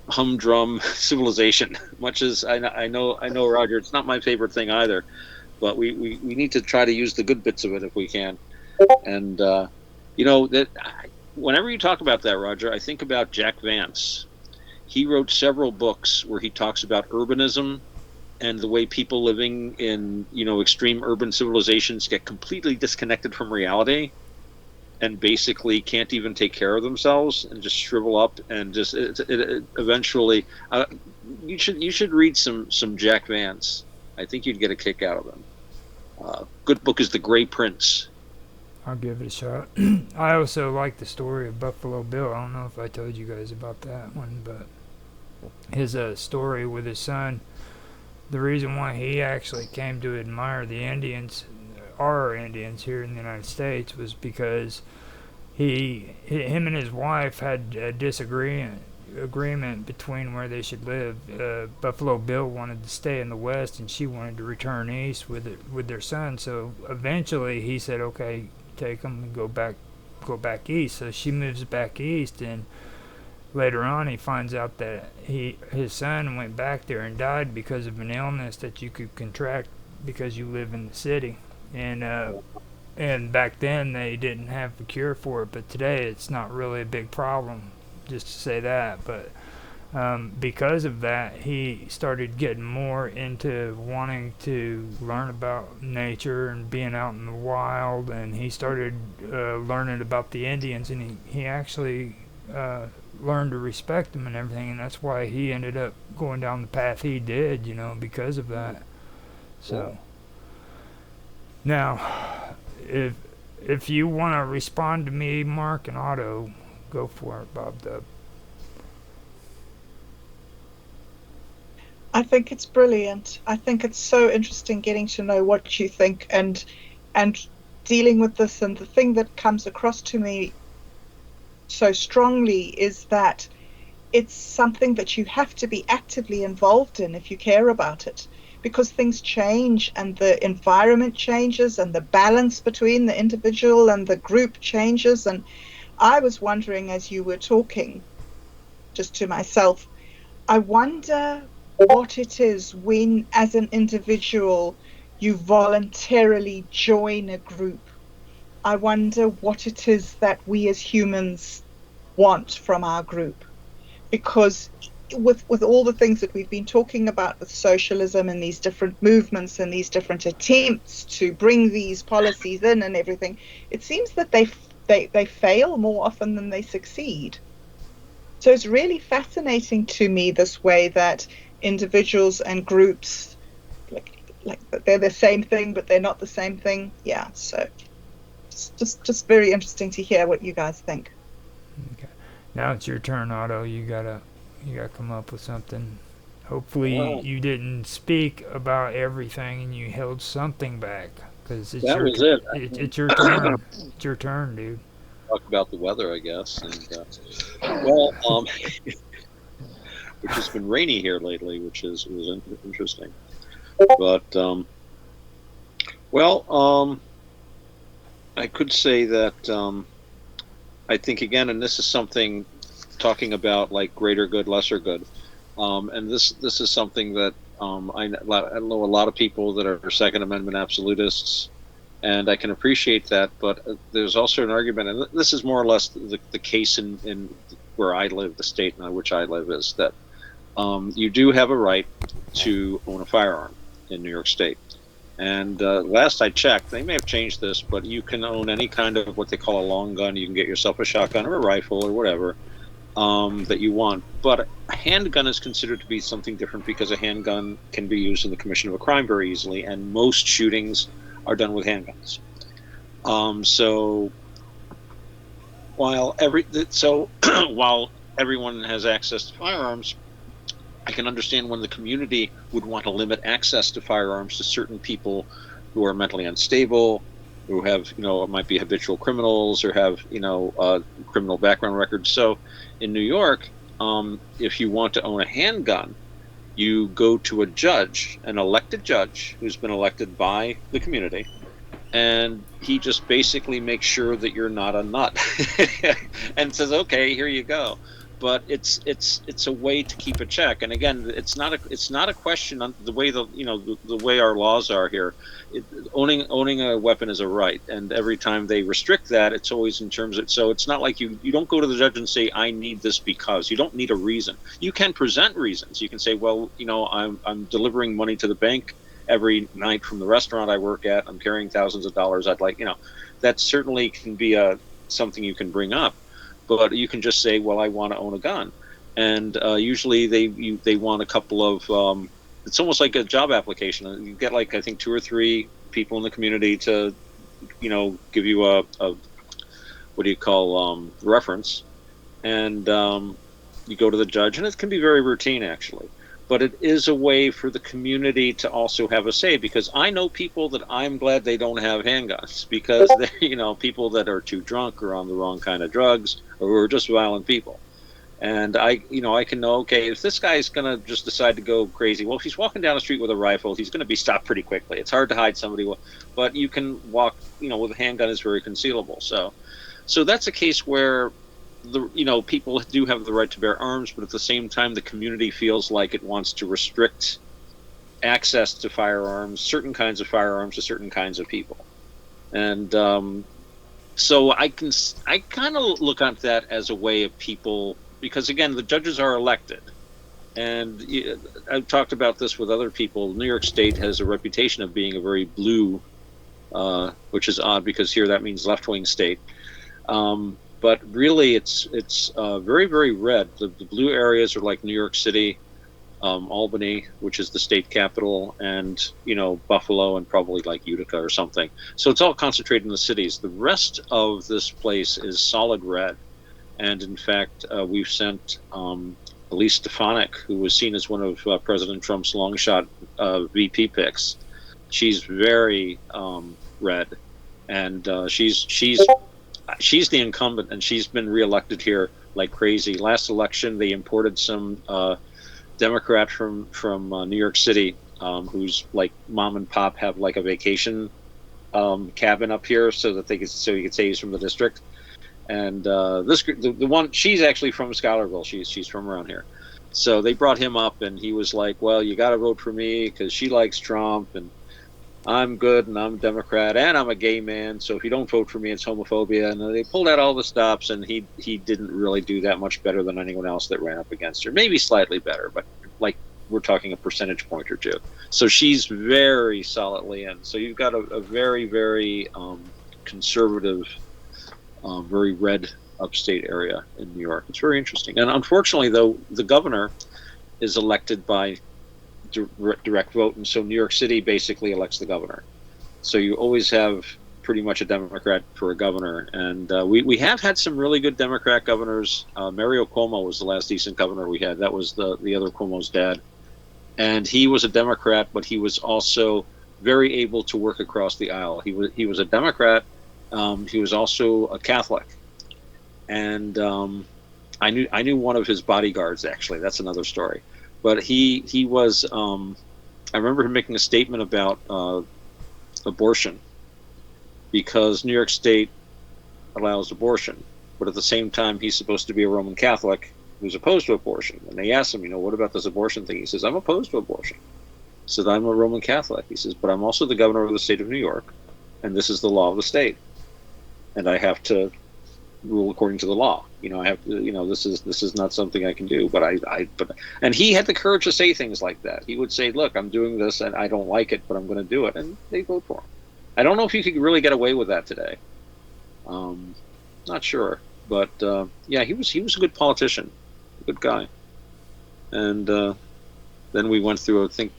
humdrum civilization. Much as I know, Roger, it's not my favorite thing either, but we need to try to use the good bits of it if we can. And that whenever you talk about that, Roger, I think about Jack Vance. He wrote several books where he talks about urbanism and the way people living in extreme urban civilizations get completely disconnected from reality, and basically can't even take care of themselves and just shrivel up, and just it eventually. You should read some Jack Vance. I think you'd get a kick out of him. Good book is The Gray Prince. I'll give it a shot. I also like the story of Buffalo Bill. I don't know if I told you guys about that one, but his story with his son. The reason why he actually came to admire the Indians, our Indians here in the United States, was because him and his wife had a agreement between where they should live. Buffalo Bill wanted to stay in the West, and she wanted to return east with their son. So eventually, he said, "Okay, take them and go back east." So she moves back east, and later on, he finds out that his son went back there and died because of an illness that you could contract because you live in the city. And back then they didn't have a cure for it, but today it's not really a big problem, just to say that. But Because of that, he started getting more into wanting to learn about nature and being out in the wild, and he started learning about the Indians, and he actually learned to respect them and everything, and that's why he ended up going down the path he did, because of that. So now, if you want to respond to me, Mark and Otto, go for it, Bob Dub. I think it's brilliant. I think it's so interesting getting to know what you think and dealing with this. And the thing that comes across to me so strongly is that it's something that you have to be actively involved in if you care about it, because things change and the environment changes and the balance between the individual and the group changes. And I was wondering, as you were talking, just to myself, I wonder what it is when, as an individual, you voluntarily join a group. I wonder what it is that we as humans want from our group. Because with all the things that we've been talking about with socialism and these different movements and these different attempts to bring these policies in and everything, it seems that they fail more often than they succeed. So it's really fascinating to me this way that individuals and groups, like they're the same thing, but they're not the same thing. Yeah, so it's just very interesting to hear what you guys think. Okay. Now it's your turn, Otto. You gotta come up with something. Hopefully you didn't speak about everything and you held something back, because That was it. It's your turn. It's your turn, dude. Talk about the weather, I guess. And well, which has been rainy here lately, which was interesting. But I could say that I think again, and this is something talking about like greater good, lesser good, and this is something that I know a lot of people that are Second Amendment absolutists, and I can appreciate that. But there's also an argument, and this is more or less the case in where I live, the state in which I live, is that you do have a right to own a firearm in New York State. And last I checked, they may have changed this, but you can own any kind of what they call a long gun. You can get yourself a shotgun or a rifle or whatever that you want. But a handgun is considered to be something different, because a handgun can be used in the commission of a crime very easily, and most shootings are done with handguns. So while while everyone has access to firearms, I can understand when the community would want to limit access to firearms to certain people who are mentally unstable, who have, might be habitual criminals or have, criminal background records. So in New York, if you want to own a handgun, you go to a judge, an elected judge who's been elected by the community, and he just basically makes sure that you're not a nut and says, okay, here you go. But it's a way to keep a check. And again, it's not a question on the way the way our laws are here. Owning a weapon is a right, and every time they restrict that, it's always in terms of, so it's not like you don't go to the judge and say, I need this, because you don't need a reason. You can present reasons. You can say, well, I'm delivering money to the bank every night from the restaurant I work at. I'm carrying thousands of dollars. I'd like, that certainly can be something you can bring up. But you can just say, well, I want to own a gun. And usually they want a couple of, it's almost like a job application. You get like, I think 2 or 3 people in the community to, give you a what do you call, reference. And you go to the judge, and it can be very routine, actually. But it is a way for the community to also have a say, because I know people that I'm glad they don't have handguns, because they're, people that are too drunk or on the wrong kind of drugs, or who are just violent people. And I can know, okay, if this guy's going to just decide to go crazy, well, if he's walking down the street with a rifle, he's going to be stopped pretty quickly. It's hard to hide somebody, but you can walk, with a handgun is very concealable. So that's a case where people do have the right to bear arms, but at the same time, the community feels like it wants to restrict access to firearms, certain kinds of firearms, to certain kinds of people. And so I kind of look at that as a way of people, because again, the judges are elected, And I've talked about this with other people. New York State has a reputation of being a very blue, which is odd because here that means left-wing state. But really, it's very, very red. The blue areas are like New York City, Albany, which is the state capital, and Buffalo, and probably like Utica or something. So it's all concentrated in the cities. The rest of this place is solid red, and in fact, we've sent Elise Stefanik, who was seen as one of President Trump's long shot VP picks. She's very red, and she's the incumbent, and she's been reelected here like crazy. Last election, they imported some Democrat from New York City, who's like mom and pop have like a vacation cabin up here, so that he could say he's from the district. And this the one, she's actually from Schuylerville. She's from around here. So they brought him up, and he was like, "Well, you got to vote for me because she likes Trump, and I'm good, and I'm a Democrat, and I'm a gay man. So if you don't vote for me, it's homophobia." And they pulled out all the stops, and he didn't really do that much better than anyone else that ran up against her. Maybe slightly better, but like we're talking a percentage point or two. So she's very solidly in. So you've got a very, very conservative, very red upstate area in New York. It's very interesting. And unfortunately, though, the governor is elected by direct vote, and so New York City basically elects the governor. So you always have pretty much a Democrat for a governor. And we have had some really good Democrat governors. Mario Cuomo was the last decent governor we had. That was the other Cuomo's dad. And he was a Democrat, but he was also very able to work across the aisle. He was a Democrat. He was also a Catholic, and I knew one of his bodyguards, actually. That's another story. But he was. I remember him making a statement about abortion, because New York State allows abortion, but at the same time he's supposed to be a Roman Catholic who's opposed to abortion. And they asked him, what about this abortion thing? He says, "I'm opposed to abortion." He says, "I'm a Roman Catholic." He says, "But I'm also the governor of the state of New York, and this is the law of the state, and I have to rule according to the law. I have to, this is not something I can do." And he had the courage to say things like that. He would say, "Look, I'm doing this, and I don't like it, but I'm going to do it," and they vote for him. I don't know if you could really get away with that today. Not sure, but yeah, he was a good politician, a good guy. And then we went through, I think,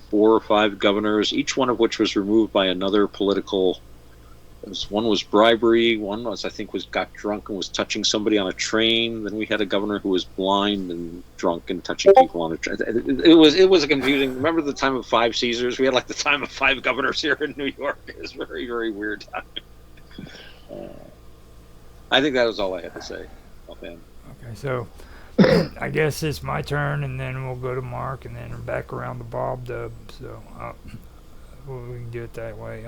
4 or 5 governors, each one of which was removed by another political. One was bribery. One was, I think, got drunk and was touching somebody on a train. Then we had a governor who was blind and drunk and touching people on a train. It was confusing. Remember the time of 5 Caesars? We had like the time of 5 governors here in New York. It was very, very weird time. I think that was all I had to say. Offhand. Okay, so I guess it's my turn, and then we'll go to Mark, and then back around to Bob Dub. So we can do it that way.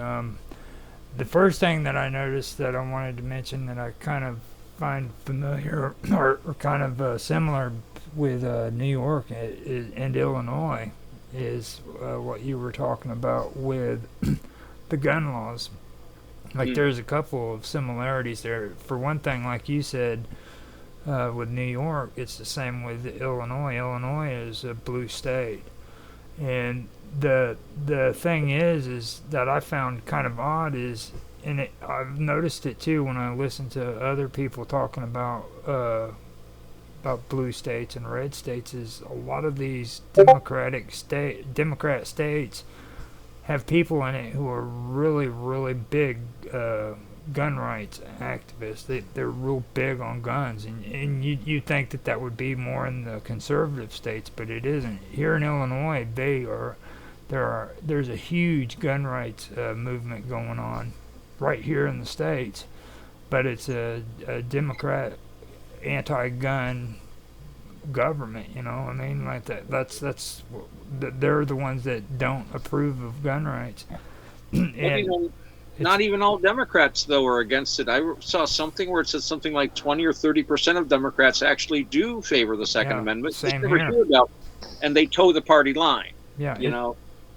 The first thing that I noticed that I wanted to mention that I kind of find familiar or kind of similar with New York and Illinois is what you were talking about with the gun laws. Like there's a couple of similarities there. For one thing, like you said, with New York, it's the same with Illinois. Illinois is a blue state. And the thing is that I found kind of odd is, and I've noticed it too when I listen to other people talking about blue states and red states, is a lot of these Democrat states have people in it who are really, really big gun rights activists. They're real big on guns, and you think that would be more in the conservative states, but it isn't. Here in Illinois, there's a huge gun rights movement going on right here in the states, but it's a Democrat anti-gun government. I mean, like they're the ones that don't approve of gun rights. And not even all Democrats, though, are against it. I saw something where it said something like 20 or 30% of Democrats actually do favor the Second Amendment. Same here. And they toe the party line. Yeah,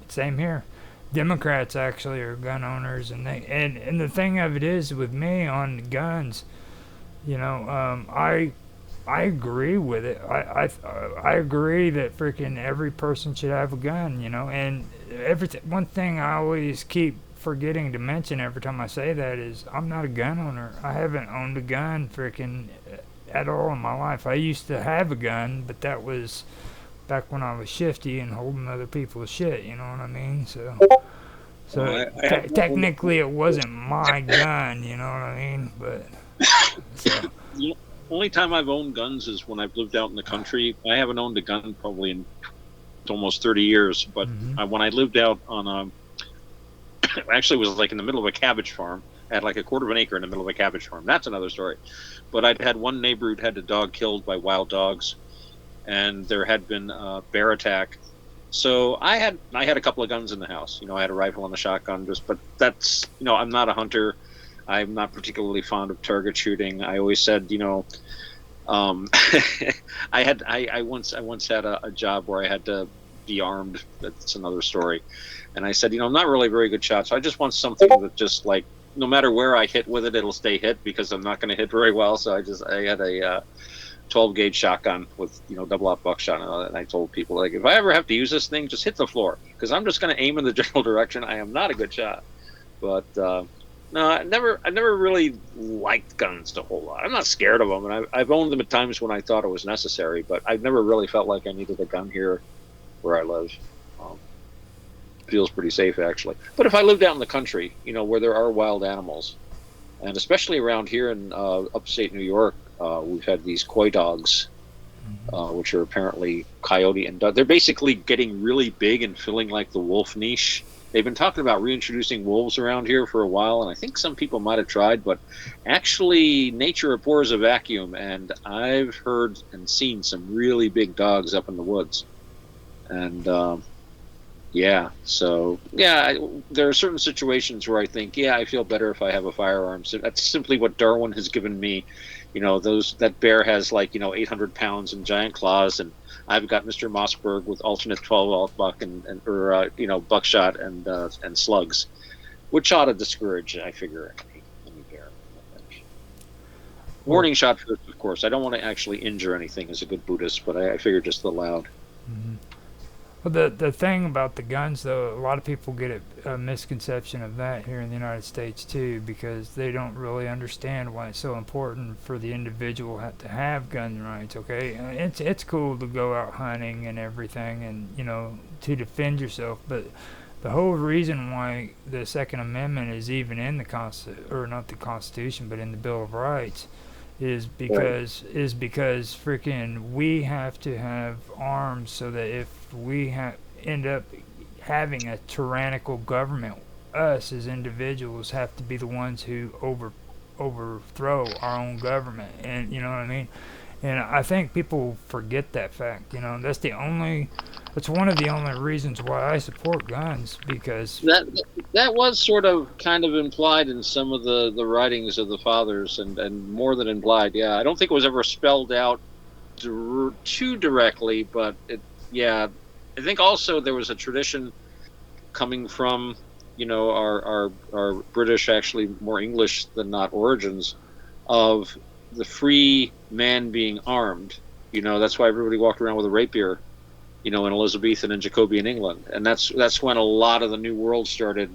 same here. Democrats actually are gun owners, and and the thing of it is with me on guns, I I agree with it. I agree that freaking every person should have a gun, you know. And one thing I always keep forgetting to mention every time I say that is I'm not a gun owner. I haven't owned a gun freaking at all in my life. I used to have a gun, but that was back when I was shifty and holding other people's shit. You know what I mean? So I have technically it wasn't my gun. You know what I mean? But so. the only time I've owned guns is when I've lived out in the country. I haven't owned a gun probably in almost 30 years, but when I lived out on actually it was like in the middle of a cabbage farm. I had like a quarter of an acre in the middle of a cabbage farm. That's another story. But I'd had one neighbor who'd had a dog killed by wild dogs, and there had been a bear attack. So I had a couple of guns in the house. You know, I had a rifle and a shotgun. But that's, you know, I'm not a hunter. I'm not particularly fond of target shooting. I always said, you know, I once had a job where I had to be armed. That's another story. And I said, you know, I'm not really a very good shot, so I just want something that just like no matter where I hit with it, it'll stay hit because I'm not going to hit very well. So I had a 12 gauge shotgun with, you know, double aught buckshot, and I told people, like, if I ever have to use this thing, just hit the floor because I'm just going to aim in the general direction. I am not a good shot, but no, I never really liked guns a whole lot. I'm not scared of them, and I've owned them at times when I thought it was necessary, but I've never really felt like I needed a gun here where I live. Feels pretty safe, actually. But if I lived out in the country, you know, where there are wild animals, and especially around here in upstate New York, we've had these coy dogs, which are apparently coyote and dog. They're basically getting really big and filling like the wolf niche. They've been talking about reintroducing wolves around here for a while, and I think some people might have tried, but actually nature abhors a vacuum, and I've heard and seen some really big dogs up in the woods. And yeah, so yeah, there are certain situations where I think, yeah, I feel better if I have a firearm. So that's simply what Darwin has given me. You know, that bear has like, you know, 800 pounds and giant claws, and I've got Mr. Mossberg with alternate 12-aught buck or you know, buckshot and slugs, which ought to discourage, I figure, any bear. Warning shot first, of course. I don't want to actually injure anything as a good Buddhist, but I figure just the loud. Mm-hmm. Well, the thing about the guns, though, a lot of people get a misconception of that here in the United States, too, because they don't really understand why it's so important for the individual to have gun rights, okay? It's cool to go out hunting and everything and, you know, to defend yourself, but the whole reason why the Second Amendment is even in the or not the Constitution, but in the Bill of Rights, is because freaking we have to have arms so that if we end up having a tyrannical government, us as individuals have to be the ones who overthrow our own government, and you know what I mean. And I think people forget that fact. You know, that's one of the only reasons why I support guns, because that was sort of kind of implied in some of the writings of the fathers, and more than implied. Yeah, I don't think it was ever spelled out too directly, but yeah, I think also there was a tradition coming from, you know, our British, actually more English than not, origins of the free man being armed. You know, that's why everybody walked around with a rapier, you know, in Elizabethan and Jacobean England. And that's when a lot of the New World started.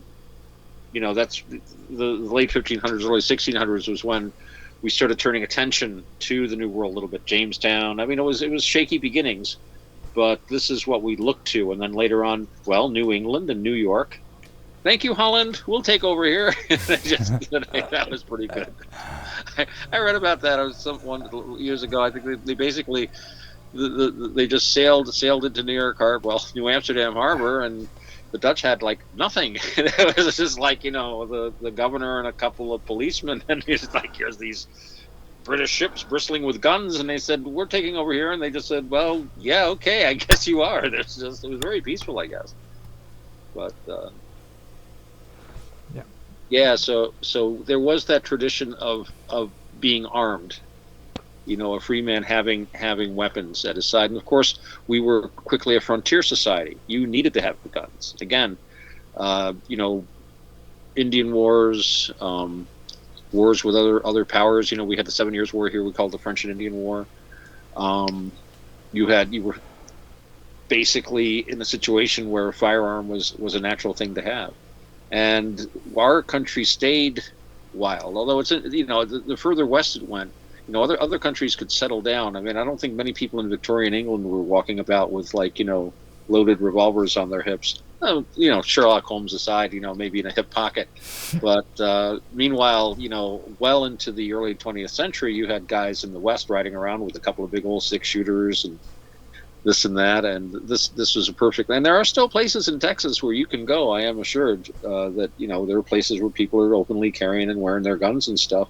You know, that's the late 1500s, early 1600s was when we started turning attention to the New World a little bit. Jamestown. I mean, it was shaky beginnings, but this is what we looked to. And then later on, well, New England and New York. Thank you, Holland. We'll take over here. That was pretty good. I read about that years ago. I think they basically they just sailed into New York Harbor, well, New Amsterdam Harbor, and the Dutch had like nothing. It was just like, you know, the governor and a couple of policemen, and he's like, here's these British ships bristling with guns, and they said, we're taking over here, and they just said, well, yeah, okay, I guess you are. It was very peaceful, I guess. But yeah, so there was that tradition of being armed, you know, a free man having weapons at his side. And of course, we were quickly a frontier society. You needed to have the guns. Again, you know, Indian wars, wars with other powers. You know, we had the 7 Years' War here. We called it the French and Indian War. You were basically in a situation where a firearm was a natural thing to have, and our country stayed wild. Although the further west it went, other countries could settle down. I mean, I don't think many people in Victorian England were walking about with loaded revolvers on their hips. Sherlock Holmes aside, maybe in a hip pocket. But meanwhile, well into the early 20th century, you had guys in the West riding around with a couple of big old 6-shooters and this and that, and this was a perfect. And there are still places in Texas where you can go. I am assured that there are places where people are openly carrying and wearing their guns and stuff.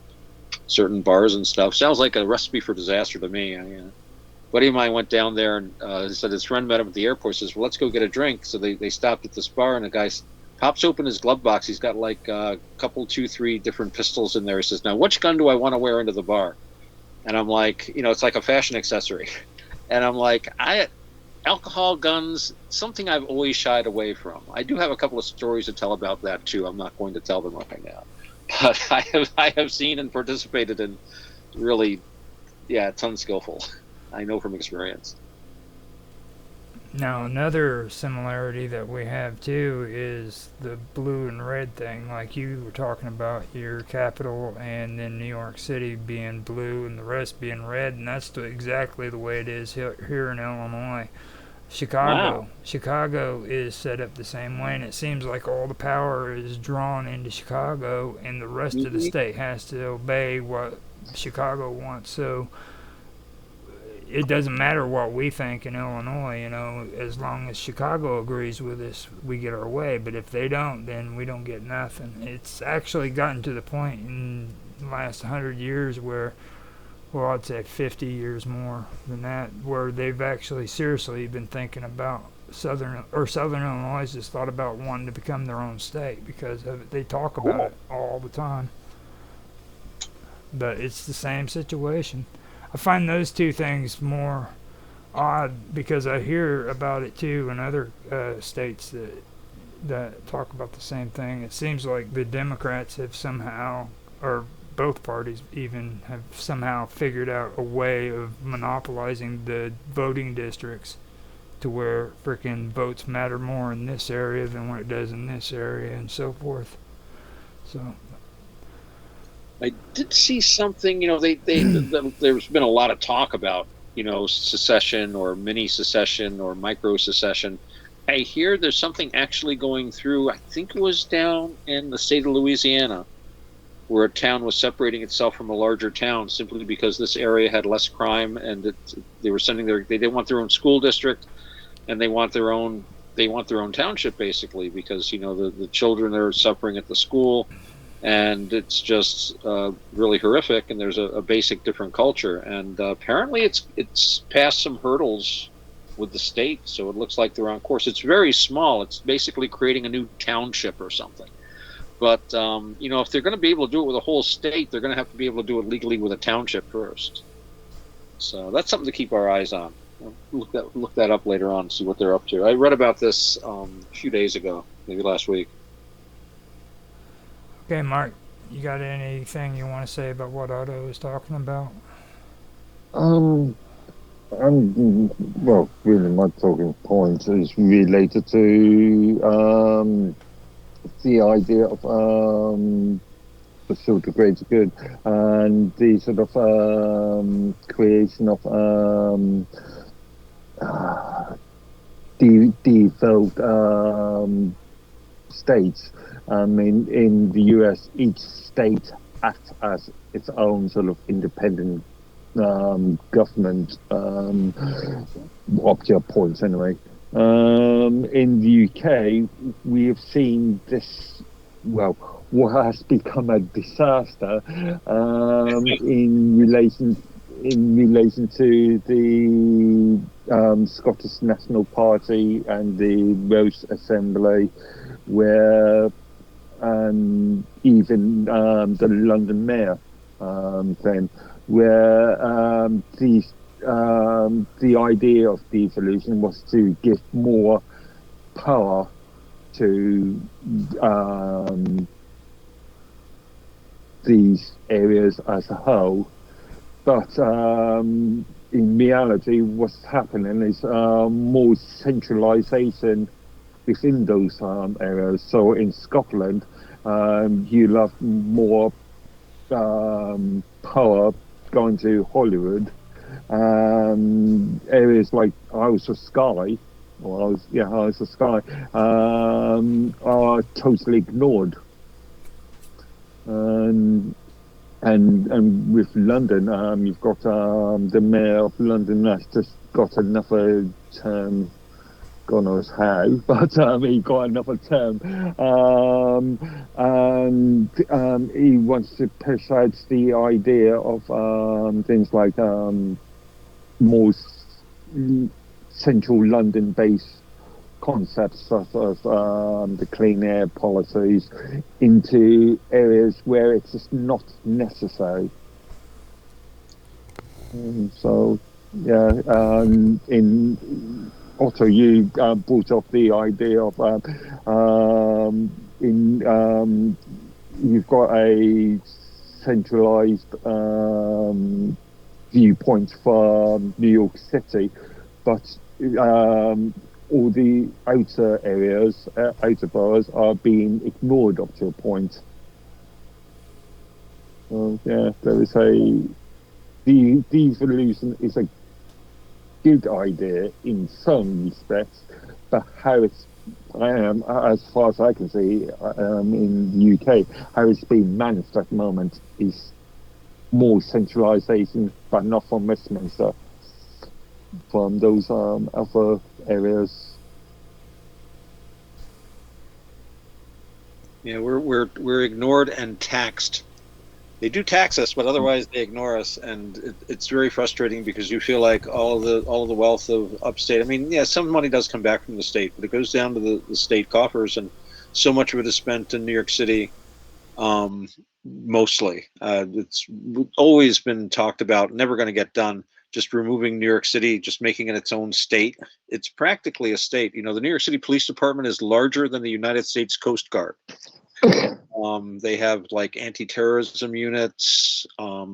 Certain bars and stuff. Sounds like a recipe for disaster to me. A buddy of mine went down there and said his friend met him at the airport. Says, "Well, let's go get a drink." So they stopped at this bar, and the guy pops open his glove box. He's got like a couple, 2, 3 different pistols in there. He says, "Now, which gun do I want to wear into the bar?" And I'm like, it's like a fashion accessory. And I'm like, alcohol, guns, something I've always shied away from. I do have a couple of stories to tell about that too. I'm not going to tell them right now, but I have seen and participated in really, it's unskillful. I know from experience. Now, another similarity that we have too is the blue and red thing, like you were talking about your capital and then New York City being blue and the rest being red, and that's exactly the way it is here in Illinois. Wow. Chicago is set up the same way, and it seems like all the power is drawn into Chicago, and the rest of the state has to obey what Chicago wants. So it doesn't matter what we think in Illinois, as long as Chicago agrees with us, we get our way. But if they don't, then we don't get nothing. It's actually gotten to the point in the last 100 years where, well, I'd say 50 years more than that, where they've actually seriously been thinking about Southern Illinois has thought about wanting to become their own state because of it. They talk about it all the time. But it's the same situation. I find those two things more odd because I hear about it too in other states that talk about the same thing. It seems like the Democrats have somehow, or both parties even, have somehow figured out a way of monopolizing the voting districts to where frickin' votes matter more in this area than what it does in this area and so forth. So I did see something. There's been a lot of talk about secession or mini secession or micro secession. I hear there's something actually going through. I think it was down in the state of Louisiana, where a town was separating itself from a larger town simply because this area had less crime, and they were sending they want their own school district, and they want their own township basically because the children are suffering at the school. And it's just really horrific. And there's a basic different culture. And apparently, it's passed some hurdles with the state, so it looks like they're on course. It's very small. It's basically creating a new township or something. But if they're going to be able to do it with a whole state, they're going to have to be able to do it legally with a township first. So that's something to keep our eyes on. Look that up later on and see what they're up to. I read about this a few days ago, maybe last week. okay, Mark, you got anything you want to say about what Otto is talking about? Well, really, my talking point is related to the idea of the sort of greater good and the sort of creation of default states. I mean, in the US, each state acts as its own sort of independent government, up to a point anyway. In the UK, we have seen this, well, what has become a disaster in relation to the Scottish National Party and the Welsh Assembly, where even the London Mayor thing, where the idea of devolution was to give more power to these areas as a whole, but in reality, what's happening is more centralisation within those areas. So in Scotland, you'll have more power going to Hollywood. Areas like Isles of Skye, Isles of Skye, are totally ignored. And with London, you've got the mayor of London that's just got another term. God knows how, but he got another term, and he wants to push out the idea of things like more central London-based concepts such as the clean air policies into areas where it's just not necessary. So, yeah, in Otto, you brought up the idea of you've got a centralized viewpoint for New York City, but all the outer areas, outer boroughs, are being ignored up to a point. So, yeah, there is the devolution is a good idea in some respects, but how it's, as far as I can see, in the UK, how it's being managed at the moment is more centralisation, but not from Westminster, from those other areas. Yeah, we're ignored and taxed. They do tax us, but otherwise they ignore us, and it's very frustrating because you feel like all of the wealth of upstate. I mean, yeah, some money does come back from the state, but it goes down to the state coffers, and so much of it is spent in New York City. Mostly, it's always been talked about, never going to get done. Just removing New York City, just making it its own state. It's practically a state. You know, the New York City Police Department is larger than the United States Coast Guard. They have like anti-terrorism units.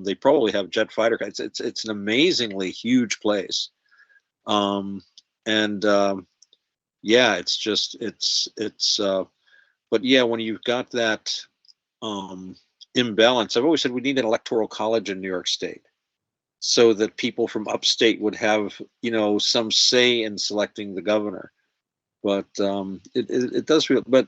They probably have jet fighter. It's an amazingly huge place. Yeah, it's just but yeah, when you've got that imbalance, I've always said we need an electoral college in New York State, so that people from upstate would have, some say in selecting the governor. But it does feel, but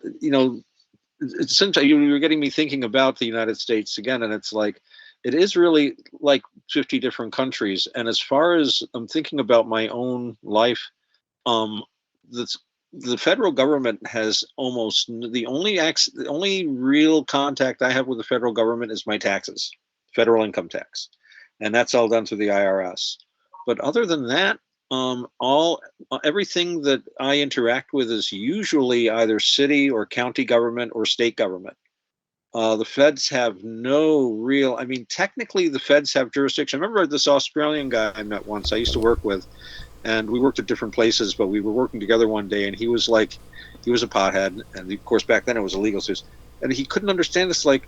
it's essentially, you're getting me thinking about the United States again, and it's like it is really like 50 different countries. And as far as I'm thinking about my own life, the federal government has almost the only real contact I have with the federal government is my taxes, federal income tax, and that's all done through the IRS. But other than that, everything that I interact with is usually either city or county government or state government. The feds have no real, I mean, technically the feds have jurisdiction. I remember this Australian guy I met once, I used to work with, and we worked at different places, but we were working together one day, and he was a pothead, and of course back then it was illegal, and he couldn't understand this, like,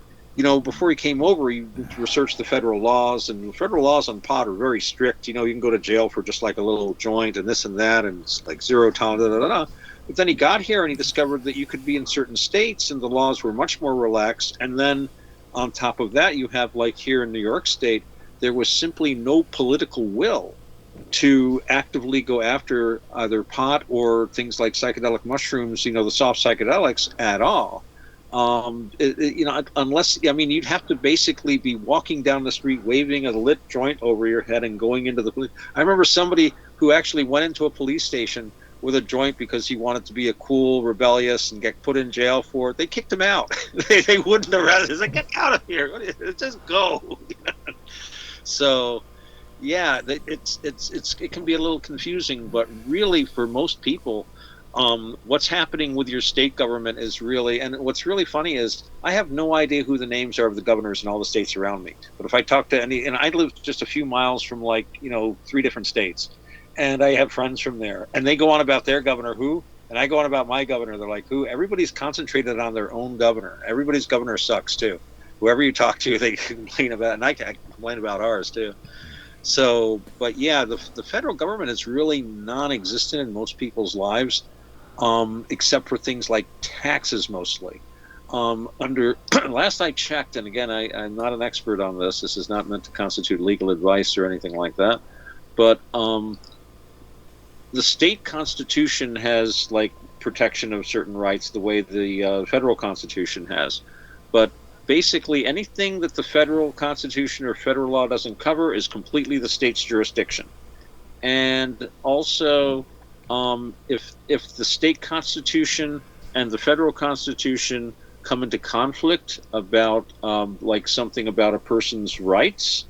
before he came over, he researched the federal laws, and the federal laws on pot are very strict. You can go to jail for just like a little joint and this and that, and it's like zero tolerance. But then he got here and he discovered that you could be in certain states and the laws were much more relaxed. And then on top of that, you have, like here in New York State, there was simply no political will to actively go after either pot or things like psychedelic mushrooms, the soft psychedelics at all. Unless, you'd have to basically be walking down the street waving a lit joint over your head and going into the police. I remember somebody who actually went into a police station with a joint because he wanted to be a cool, rebellious, and get put in jail for it. They kicked him out. they wouldn't arrest him. They said, "Get out of here! Just go." So, yeah, it can be a little confusing, but really for most people, what's happening with your state government is really, and what's really funny is I have no idea who the names are of the governors in all the states around me. But if I talk to any, and I live just a few miles from 3 different states, and I have friends from there, and they go on about their governor who, and I go on about my governor. They're like, who? Everybody's concentrated on their own governor. Everybody's governor sucks too. Whoever you talk to, they complain about, and I complain about ours too. So, but yeah, the federal government is really non-existent in most people's lives, except for things like taxes mostly. Under last I checked, and again, I'm not an expert on this. This is not meant to constitute legal advice or anything like that. But the state constitution has like protection of certain rights the way the federal constitution has. But basically, anything that the federal constitution or federal law doesn't cover is completely the state's jurisdiction. And also, if the state constitution and the federal constitution come into conflict about like something about a person's rights,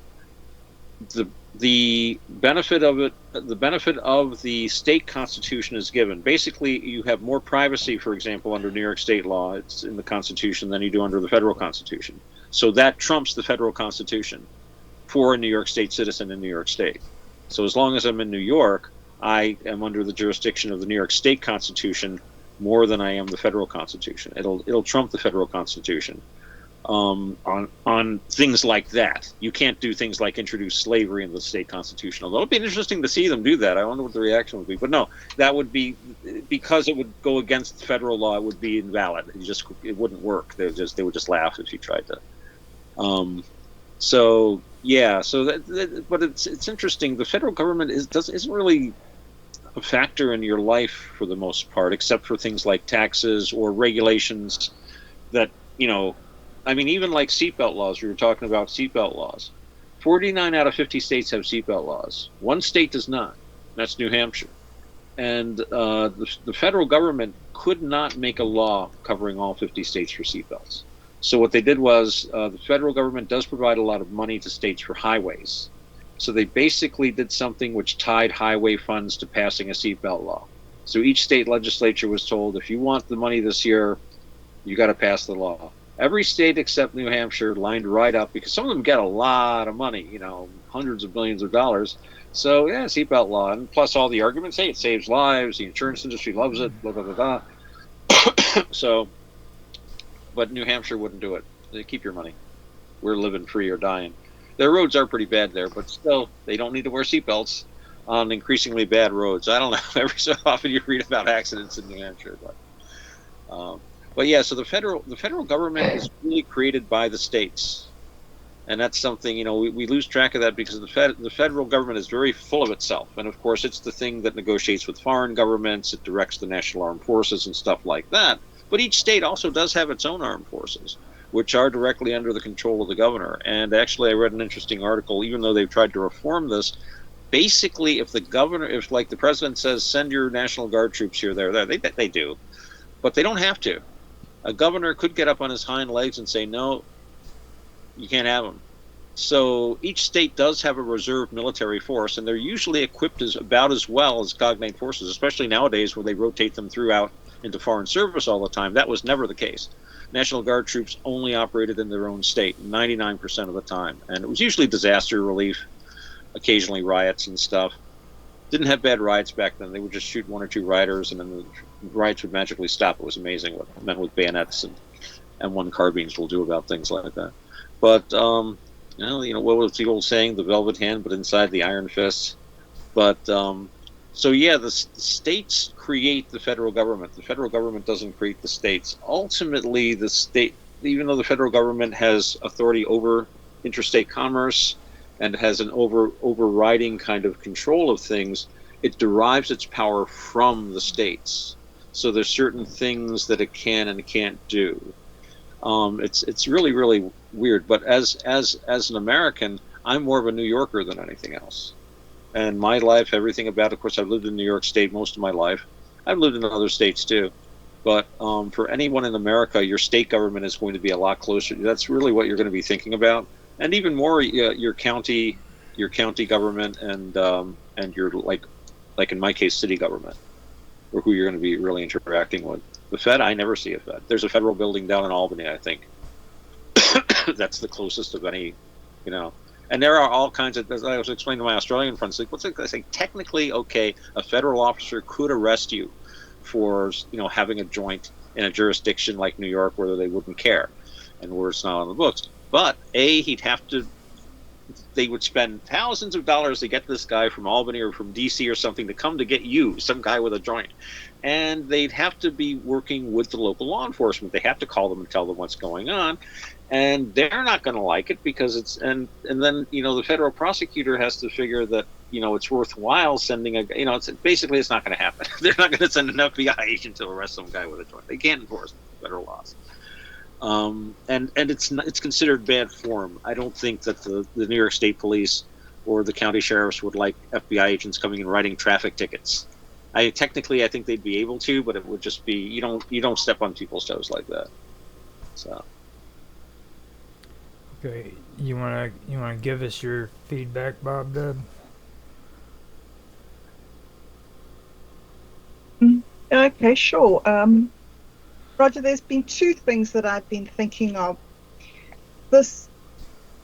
the benefit of the state constitution is given. Basically, you have more privacy, for example, under New York state law, it's in the Constitution, than you do under the federal Constitution. So that trumps the federal Constitution for a New York State citizen in New York State. So as long as I'm in New York, I am under the jurisdiction of the New York State Constitution more than I am the federal Constitution. It'll trump the federal Constitution. On things like that. You can't do things like introduce slavery in the state constitution. Although it'd be interesting to see them do that. I wonder what the reaction would be. But no, that would be, because it would go against federal law, it would be invalid. It wouldn't work. They would just laugh if you tried to. So yeah. So but it's interesting. The federal government isn't really a factor in your life for the most part, except for things like taxes or regulations that, I mean, even like seatbelt laws, we were talking about seatbelt laws. 49 out of 50 states have seatbelt laws. One state does not. That's New Hampshire. And the federal government could not make a law covering all 50 states for seatbelts. So what they did was the federal government does provide a lot of money to states for highways. So they basically did something which tied highway funds to passing a seatbelt law. So each state legislature was told, if you want the money this year, you got to pass the law. Every state except New Hampshire lined right up, because some of them get a lot of money, hundreds of millions of dollars. So yeah, seatbelt law, and plus all the arguments, hey, it saves lives, the insurance industry loves it, blah, blah, blah, blah. So, but New Hampshire wouldn't do it. They keep your money. We're living free or dying. Their roads are pretty bad there, but still, they don't need to wear seatbelts on increasingly bad roads. I don't know, every so often you read about accidents in New Hampshire, but yeah, so the federal government is really created by the states, and that's something we lose track of that because the federal government is very full of itself, and of course it's the thing that negotiates with foreign governments, it directs the national armed forces and stuff like that. But each state also does have its own armed forces, which are directly under the control of the governor. And actually, I read an interesting article. Even though they've tried to reform this, basically, if like the president says, send your National Guard troops here, there, they do, but they don't have to. A governor could get up on his hind legs and say, no, you can't have them. So each state does have a reserve military force, and they're usually equipped about as well as cognate forces, especially nowadays where they rotate them throughout into foreign service all the time. That was never the case. National Guard troops only operated in their own state 99% of the time, and it was usually disaster relief, occasionally riots and stuff. Didn't have bad riots back then. They would just shoot one or two rioters, and then the riots would magically stop. It was amazing what men with bayonets and M1 carbines will do about things like that. But what was the old saying? The velvet hand, but inside the iron fist. But so yeah, the states create the federal government. The federal government doesn't create the states. Ultimately, the state, even though the federal government has authority over interstate commerce and has an overriding kind of control of things, it derives its power from the states. So there's certain things that it can and can't do. It's really, really weird. But as an American, I'm more of a New Yorker than anything else. And my life, everything about it, of course, I've lived in New York State most of my life. I've lived in other states too. But for anyone in America, your state government is going to be a lot closer. That's really what you're going to be thinking about. And even more, your county government and your like in my case, city government, or who you're going to be really interacting with. The Fed, I never see a Fed. There's a federal building down in Albany, I think. That's the closest of any, And there are all kinds of, as I was explaining to my Australian friends, like, I say, technically, okay, a federal officer could arrest you for, having a joint in a jurisdiction like New York where they wouldn't care and where it's not on the books. But he'd have to they would spend thousands of dollars to get this guy from Albany or from DC or something to come to get you, some guy with a joint. And they'd have to be working with the local law enforcement. They have to call them and tell them what's going on. And they're not going to like it because it's, and then, the federal prosecutor has to figure that, it's worthwhile sending it's basically, it's not going to happen. They're not going to send an FBI agent to arrest some guy with a joint. They can't enforce federal laws. And it's considered bad form. I don't think that the New York State Police or the county sheriffs would like FBI agents coming and writing traffic tickets. I think they'd be able to, but it would just be, you don't step on people's toes like that. So. Okay, you wanna give us your feedback, Bob Dub? Okay, sure. Roger, there's been two things that I've been thinking of.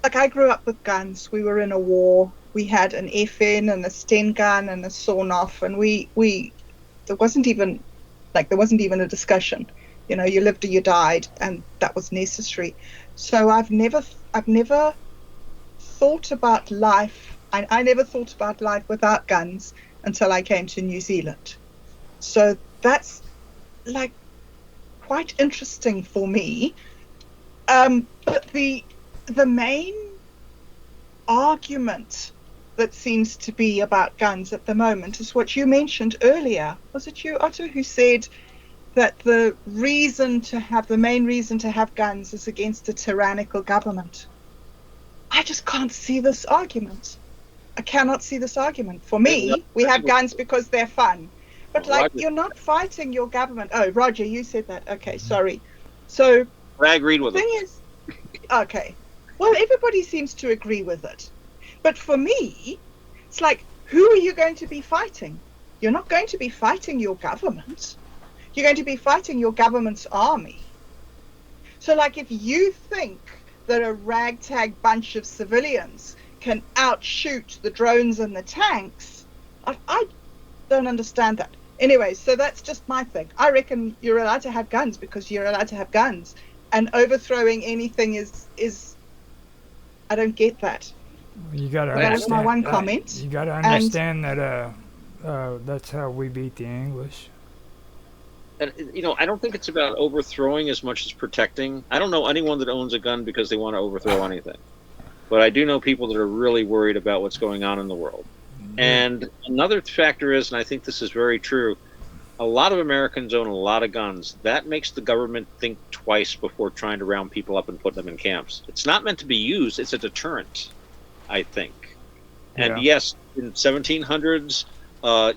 I grew up with guns. We were in a war. We had an FN and a Sten gun and a sawn-off, and there wasn't even a discussion. You lived or you died, and that was necessary. So I've never thought about life. I never thought about life without guns until I came to New Zealand. So that's quite interesting for me. But the main argument that seems to be about guns at the moment is what you mentioned earlier. Was it you, Otto, who said that the main reason to have guns is against a tyrannical government? I just can't see this argument. I cannot see this argument. For me, we have guns because they're fun. But you're not fighting your government. Oh, Roger, you said that. Okay, sorry. So I agreed with the thing is, okay. Well, everybody seems to agree with it. But for me, it's who are you going to be fighting? You're not going to be fighting your government. You're going to be fighting your government's army. So if you think that a ragtag bunch of civilians can outshoot the drones and the tanks, I don't understand that. Anyway, so that's just my thing. I reckon you're allowed to have guns because you're allowed to have guns, and overthrowing anything is I don't get that. You gotta. That was my one comment. You gotta understand that that's how we beat the English. And I don't think it's about overthrowing as much as protecting. I don't know anyone that owns a gun because they want to overthrow anything, but I do know people that are really worried about what's going on in the world. And another factor is, and I think this is very true, a lot of Americans own a lot of guns. That makes the government think twice before trying to round people up and put them in camps. It's not meant to be used. It's a deterrent, I think. And yes, in 1700s, a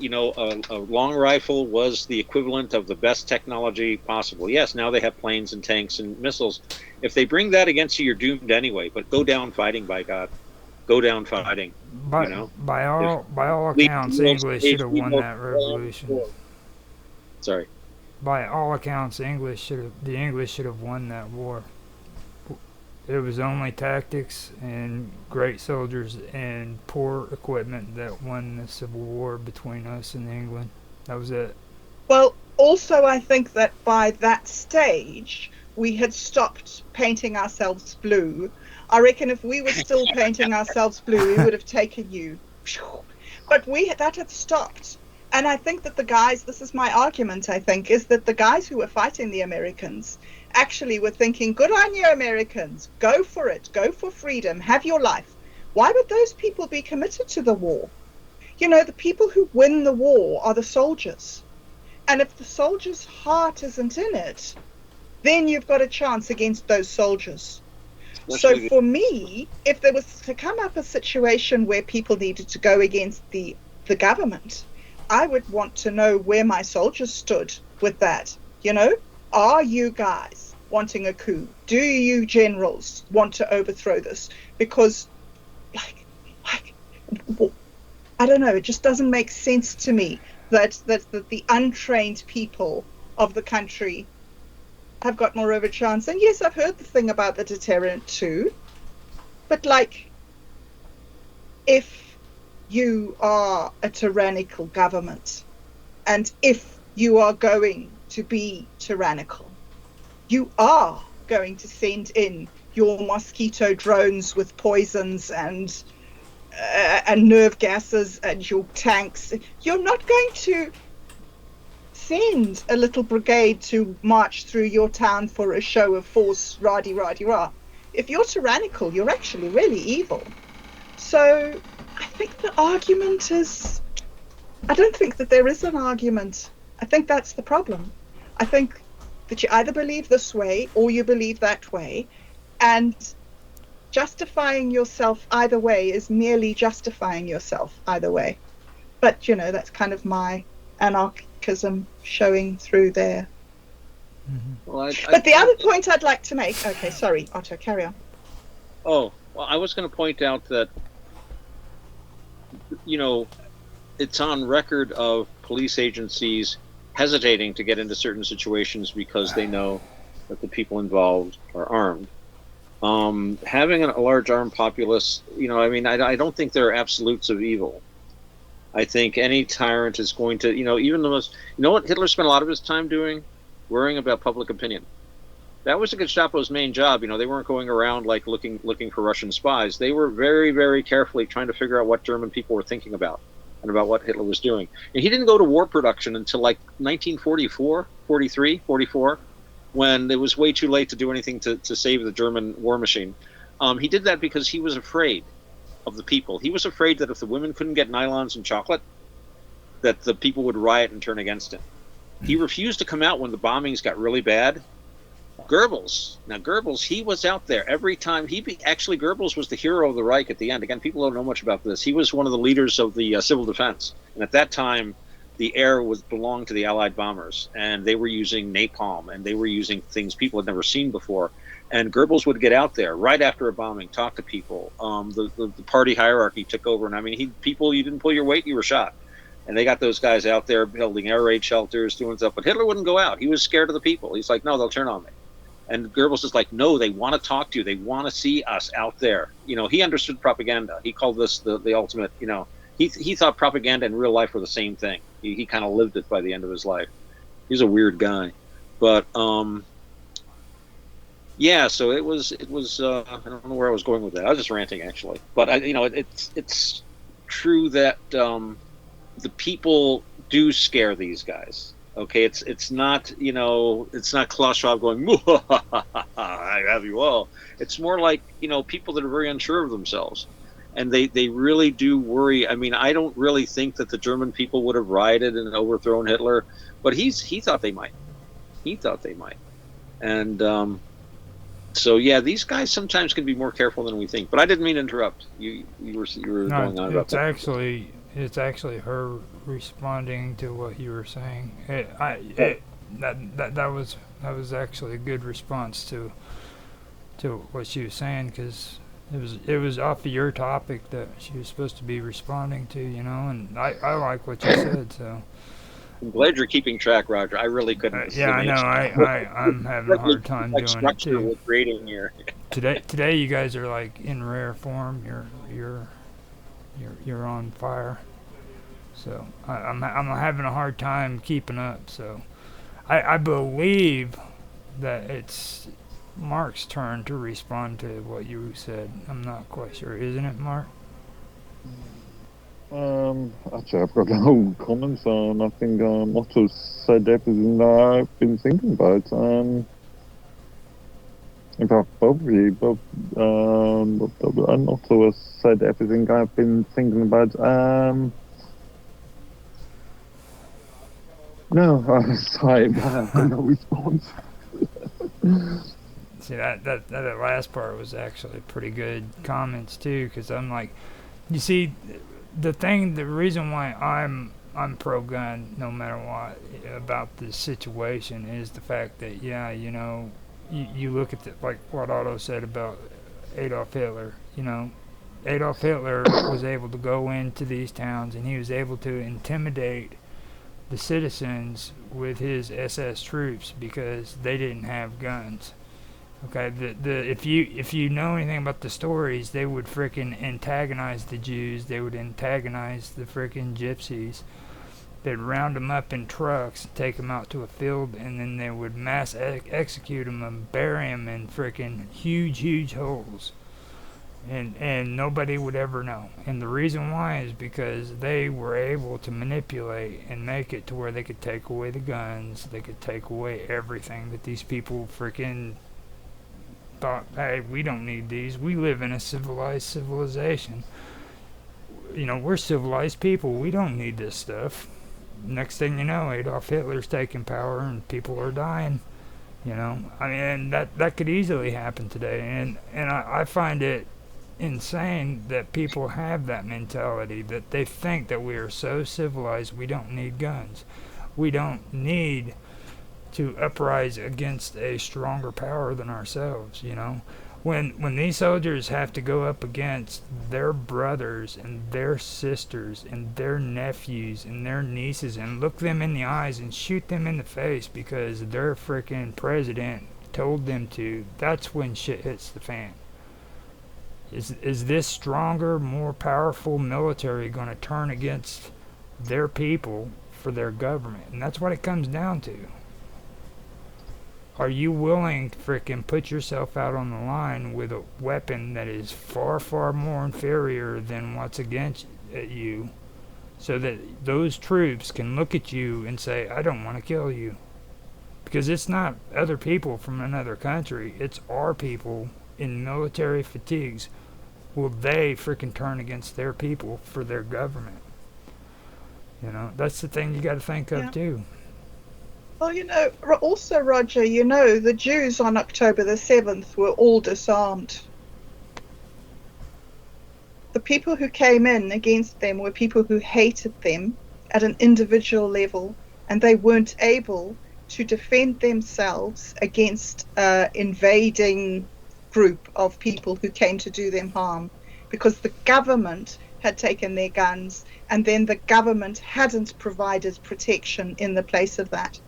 long rifle was the equivalent of the best technology possible. Yes, now they have planes and tanks and missiles. If they bring that against you, you're doomed anyway. But go down fighting, by God. Go down fighting. By all accounts, English should have won that revolution. Sorry. By all accounts, the English should have won that war. It was only tactics and great soldiers and poor equipment that won the Civil War between us and England. That was it. Well, also I think that by that stage we had stopped painting ourselves blue. I reckon if we were still painting ourselves blue, we would have taken you. But that had stopped. And I think that this is my argument, I think, is that the guys who were fighting the Americans actually were thinking, good on you, Americans, go for it, go for freedom, have your life. Why would those people be committed to the war? The people who win the war are the soldiers. And if the soldier's heart isn't in it, then you've got a chance against those soldiers. So for me, if there was to come up a situation where people needed to go against the government, I would want to know where my soldiers stood with that. Are you guys wanting a coup? Do you generals want to overthrow this? Because, I don't know, it just doesn't make sense to me that the untrained people of the country have got more of a chance. And yes, I've heard the thing about the deterrent too. But if you are a tyrannical government, and if you are going to be tyrannical, you are going to send in your mosquito drones with poisons and nerve gases and your tanks. You're not going to send a little brigade to march through your town for a show of force, rah-de-rah-de-rah. If you're tyrannical, you're actually really evil. So I think the argument is, I don't think that there is an argument. I think that's the problem. I think that you either believe this way or you believe that way. And justifying yourself either way is merely justifying yourself either way. But, that's kind of my anarchism showing through there. Well, But the other point I'd like to make, okay, sorry, Otto, carry on. Oh, well, I was going to point out that, it's on record of police agencies hesitating to get into certain situations because they know that the people involved are armed. Having a large armed populace, I don't think there are absolutes of evil. I think any tyrant is going to, even the most, what Hitler spent a lot of his time doing? Worrying about public opinion. That was the Gestapo's main job. They weren't going around like looking for Russian spies. They were very, very carefully trying to figure out what German people were thinking about and about what Hitler was doing. And he didn't go to war production until like 1944, 43, 44, when it was way too late to do anything to save the German war machine. He did that because he was afraid of the people. He was afraid that if the women couldn't get nylons and chocolate, that the people would riot and turn against him. He refused to come out when the bombings got really bad. Goebbels, he was out there every time. Goebbels was the hero of the Reich at the end. Again, people don't know much about this. He was one of the leaders of the civil defense. And at that time, the air belonged to the Allied bombers. And they were using napalm, and they were using things people had never seen before. And Goebbels would get out there right after a bombing, talk to people. The party hierarchy took over. And you didn't pull your weight, you were shot. And they got those guys out there building air raid shelters, doing stuff. But Hitler wouldn't go out. He was scared of the people. He's like, no, they'll turn on me. And Goebbels is like, no, they want to talk to you. They want to see us out there. He understood propaganda. He called this the ultimate, he thought propaganda and real life were the same thing. He kind of lived it by the end of his life. He's a weird guy. But, yeah, so it was, I don't know where I was going with that. I was just ranting, actually. But, it's true that the people do scare these guys. Okay, it's not, it's not Klaus Schwab going, I have you all. It's more like, people that are very unsure of themselves. And they really do worry. I don't really think that the German people would have rioted and overthrown Hitler, but he thought they might. He thought they might. And so, yeah, these guys sometimes can be more careful than we think. But I didn't mean to interrupt. You were going on about that. It's actually her responding to what you were saying. That was actually a good response to what she was saying, because it was off of your topic that she was supposed to be responding to, and I like what you said. So I'm glad you're keeping track, Roger. I really couldn't. Yeah, I know. I'm having a hard time doing it too. We're creating here. Today, you guys are like in rare form. You're on fire. So I'm having a hard time keeping up. So I believe that it's Mark's turn to respond to what you said. I'm not quite sure, isn't it, Mark? Actually, I've got no comments. I think Otto said everything that I've been thinking about. In fact, both of you, and Otto has said everything I've been thinking about. No, sorry, I have no response. See, that last part was actually pretty good comments too, because I'm like, you see, the reason why I'm pro-gun no matter what about this situation is the fact that, yeah, you look at like what Otto said about Adolf Hitler. Adolf Hitler was able to go into these towns and he was able to intimidate the citizens with his SS troops because they didn't have guns. Okay, if you know anything about the stories, they would frickin' antagonize the Jews. They would antagonize the frickin' gypsies. they'd round them up in trucks and take them out to a field, and then they would mass execute them and bury them in freaking huge holes. And nobody would ever know. And the reason why is because they were able to manipulate and make it to where they could take away the guns, they could take away everything that these people freaking thought, hey, we don't need these. We live in a civilized civilization. You know, we're civilized people. We don't need this stuff. Next thing you know, Adolf Hitler's taking power and people are dying. You know, I mean, that could easily happen today. And I find it insane that people have that mentality, that they think that we are so civilized we don't need guns. We don't need to uprise against a stronger power than ourselves, you know. When these soldiers have to go up against their brothers and their sisters and their nephews and their nieces and look them in the eyes and shoot them in the face because their freaking president told them to, that's when shit hits the fan. Is this stronger, more powerful military going to turn against their people for their government? And that's what it comes down to. Are you willing to frickin' put yourself out on the line with a weapon that is far more inferior than what's against you, so that those troops can look at you and say, I don't want to kill you? Because it's not other people from another country, it's our people in military fatigues. Will they freaking turn against their people for their government? You know, that's the thing you got to think of too. Well, you know, also, Roger, you know, the Jews on October the 7th were all disarmed. The people who came in against them were people who hated them at an individual level, and they weren't able to defend themselves against an invading group of people who came to do them harm, because the government had taken their guns, and then the government hadn't provided protection in the place of that.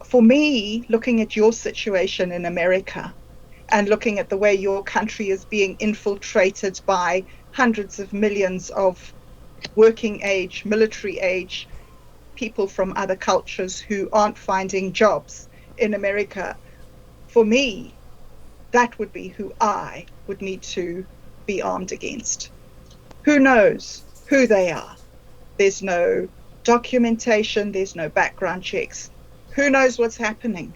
For me, looking at your situation in America and looking at the way your country is being infiltrated by hundreds of millions of working age, military age people from other cultures who aren't finding jobs in America, for me, that would be who I would need to be armed against. Who knows who they are? There's no documentation, there's no background checks. Who knows what's happening?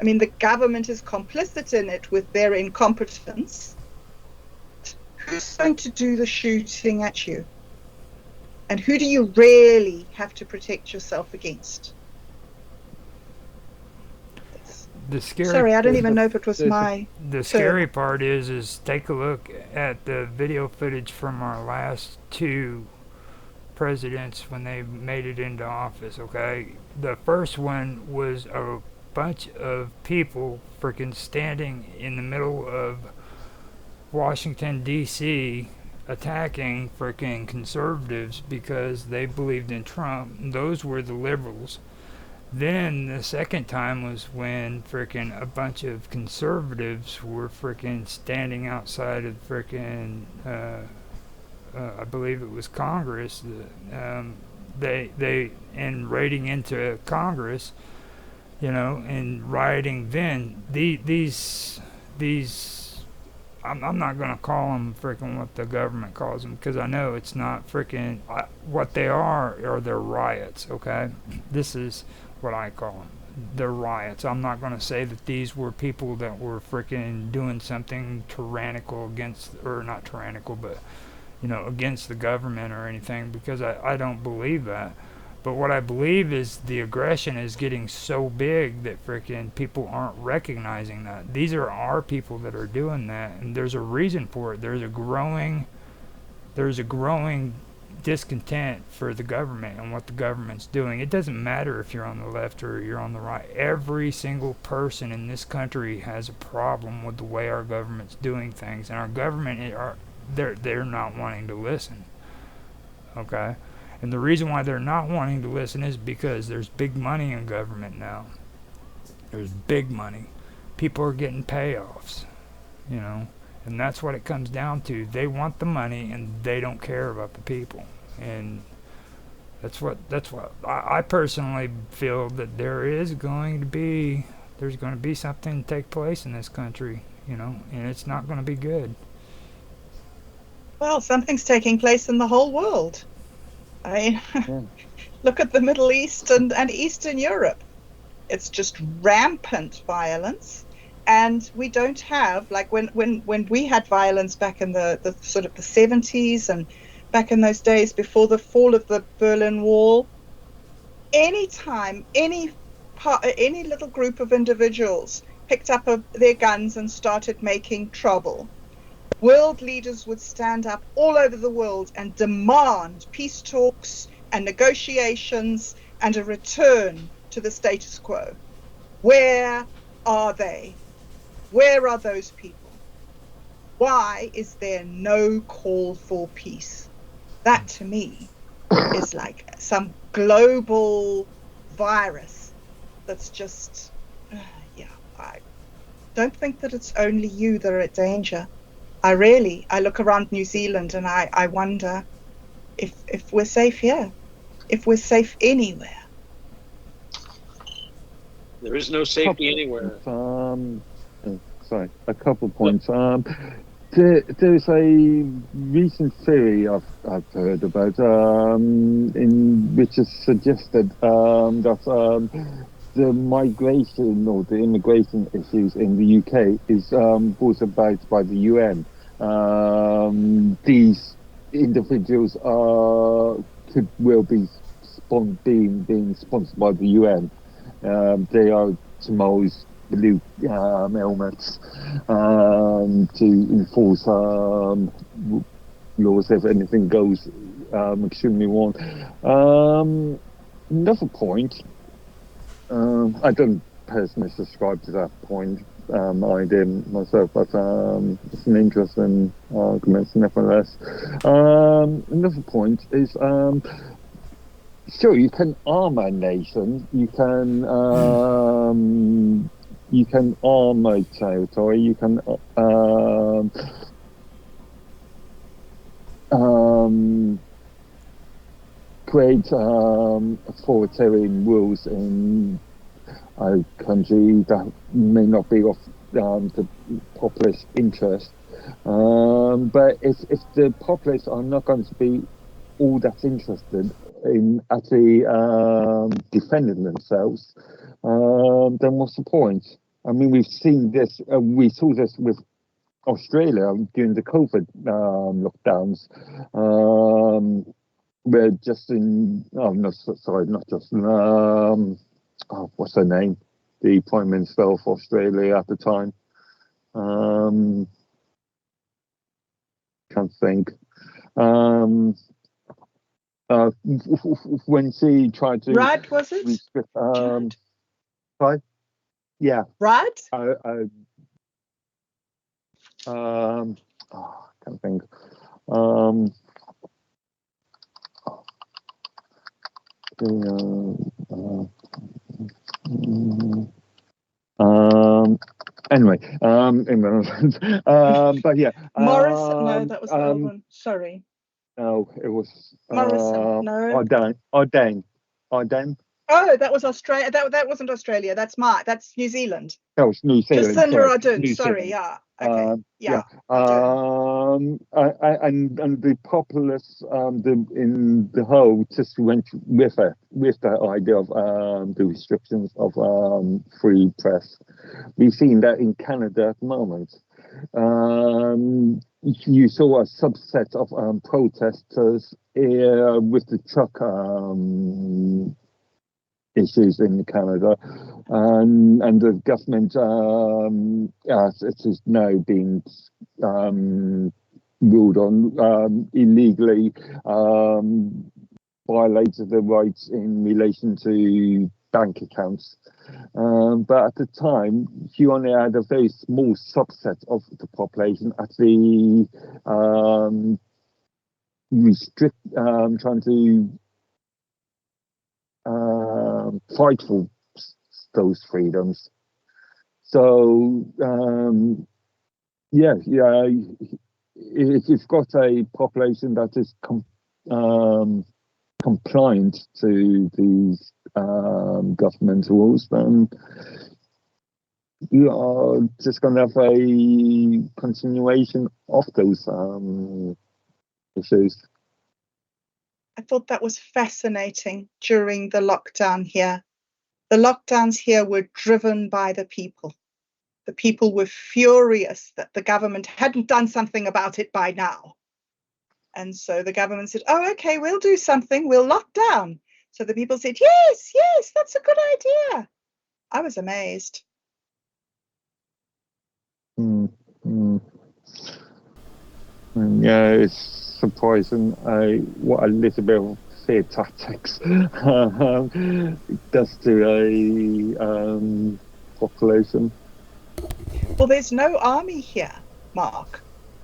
I mean, the government is complicit in it with their incompetence. Who's going to do the shooting at you? And who do you really have to protect yourself against? Sorry, I don't even know if it was my... The scary part is take a look at the video footage from our last two presidents when they made it into office, okay? The first one was a bunch of people freaking standing in the middle of Washington, D.C., attacking freaking conservatives because they believed in Trump. Those were the liberals. Then the second time was when freaking a bunch of conservatives were freaking standing outside of freaking I believe it was Congress. They and raiding into Congress, you know, and rioting. Then these I'm not gonna call them freaking what the government calls them, because I know it's not freaking what they are their riots. Okay, this is what I call them. They're riots. I'm not going to say that these were people that were freaking doing something tyrannical against, or not tyrannical, but, you know, against the government or anything, because I don't believe that. But what I believe is the aggression is getting so big that freaking people aren't recognizing that. These are our people that are doing that, and there's a reason for it. There's a growing discontent for the government and what the government's doing. It doesn't matter if you're on the left or you're on the right. Every single person in this country has a problem with the way our government's doing things, and our government they're not wanting to listen. Okay? And the reason why they're not wanting to listen is because there's big money in government now. There's big money. People are getting payoffs, you know, and that's what it comes down to. They want the money and they don't care about the people. And That's what I personally feel, that there's going to be something to take place in this country, and it's not going to be good. Well, something's taking place in the whole world. I mean, Yeah. look at the Middle East and Eastern Europe. It's just rampant violence. And we don't have, like, when we had violence back in the sort of the 70s, and back in those days before the fall of the Berlin Wall, anytime any little group of individuals picked up their guns and started making trouble, world leaders would stand up all over the world and demand peace talks and negotiations and a return to the status quo. Where are they? Where are those people? Why is there no call for peace? That to me is like some global virus that's just, yeah, I don't think that it's only you that are at danger. I look around New Zealand and I wonder if we're safe here, if we're safe anywhere. There is no safety anywhere. Sorry, a couple of points. There's a recent theory I've heard about, in which is suggested that the migration or the immigration issues in the UK is brought about by the UN. These individuals will be being sponsored by the UN. They are tomorrow's blue elements to enforce laws if anything goes extremely wrong. Another point, I don't personally subscribe to that point idea myself, but it's an interesting argument nevertheless. Another point is, sure, you can arm a nation, you can arm a territory, you can create authoritarian rules in a country that may not be of the populace interest. But if the populace are not going to be all that interested in actually defending themselves, then what's the point? I mean, we've seen this. We saw this with Australia during the COVID lockdowns. Where Justin, not Justin. What's her name? The Prime Minister of Australia at the time. Can't think. When she tried to Rudd, was it? restrict, Judd? right? Yeah. Rudd? Can't think. Anyway, but yeah. Morrison? No, that was the old one. Sorry. No, it was Morrison. No. Ardenne. Oh, that was Australia. That wasn't Australia. That's New Zealand. That was New Zealand. Jacinda Ardern. Sorry. Yeah. Okay. Yeah. And the populace, in the whole, just went with the idea of the restrictions of free press. We've seen that in Canada at the moment. You saw a subset of protesters with the truck issues in Canada, and the government, it is now being ruled on illegally violated the rights in relation to bank accounts. But at the time, you only had a very small subset of the population actually trying to fight for those freedoms. So if you've got a population that is compliant to these governmental rules, then you are just going to have a continuation of those issues. I thought that was fascinating during the lockdown here. The lockdowns here were driven by the people. The people were furious that the government hadn't done something about it by now. And so the government said, oh, okay, we'll do something. We'll lock down. So the people said, yes, yes, that's a good idea. I was amazed. Yeah, it's surprising what a little bit of fear tactics does to a population. Well, there's no army here, Mark.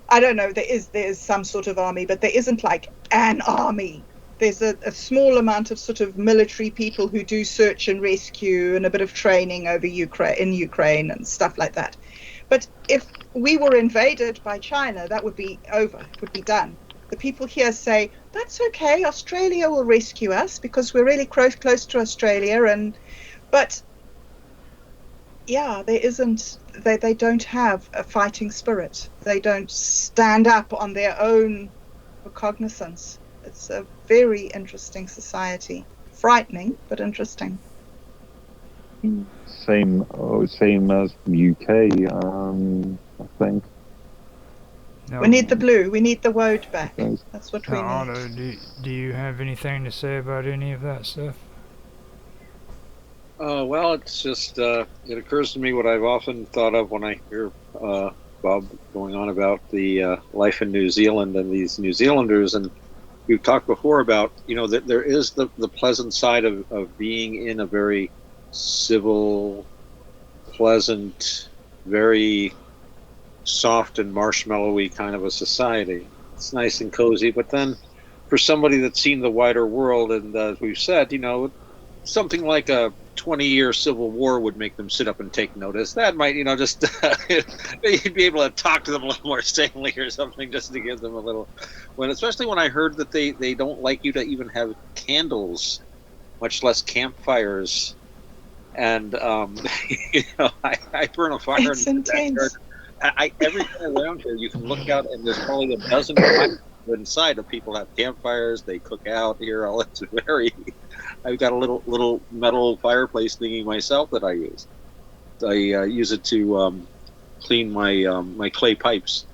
I don't know, there is some sort of army, but there isn't like an army. There's a small amount of sort of military people who do search and rescue and a bit of training over Ukraine and stuff like that. But if we were invaded by China, that would be over. It would be done. The people here say, that's okay, Australia will rescue us because we're really close to Australia. But yeah, there isn't, they don't have a fighting spirit. They don't stand up on their own recognizance. It's a very interesting society. Frightening, but interesting. Same as UK, I think. No, We need the blue. We need the woad back. Yes. That's what now, we need. Otto, do you have anything to say about any of that stuff? Well, it's just it occurs to me what I've often thought of when I hear Bob going on about the life in New Zealand and these New Zealanders, and we've talked before about that there is the pleasant side of being in a very civil, pleasant, very soft and marshmallowy kind of a society. It's nice and cozy, but then for somebody that's seen the wider world, and as we've said, something like a 20-year civil war would make them sit up and take notice. That might, just you'd be able to talk to them a little more sanely or something, just to give them a little. Especially when I heard that they don't like you to even have candles, much less campfires. And I burn a fire. It's intense. Everywhere around here, you can look out, and there's probably a dozen fires inside of people have campfires. They cook out here. All it's very. I've got a little metal fireplace thingy myself that I use. I use it to clean my clay pipes,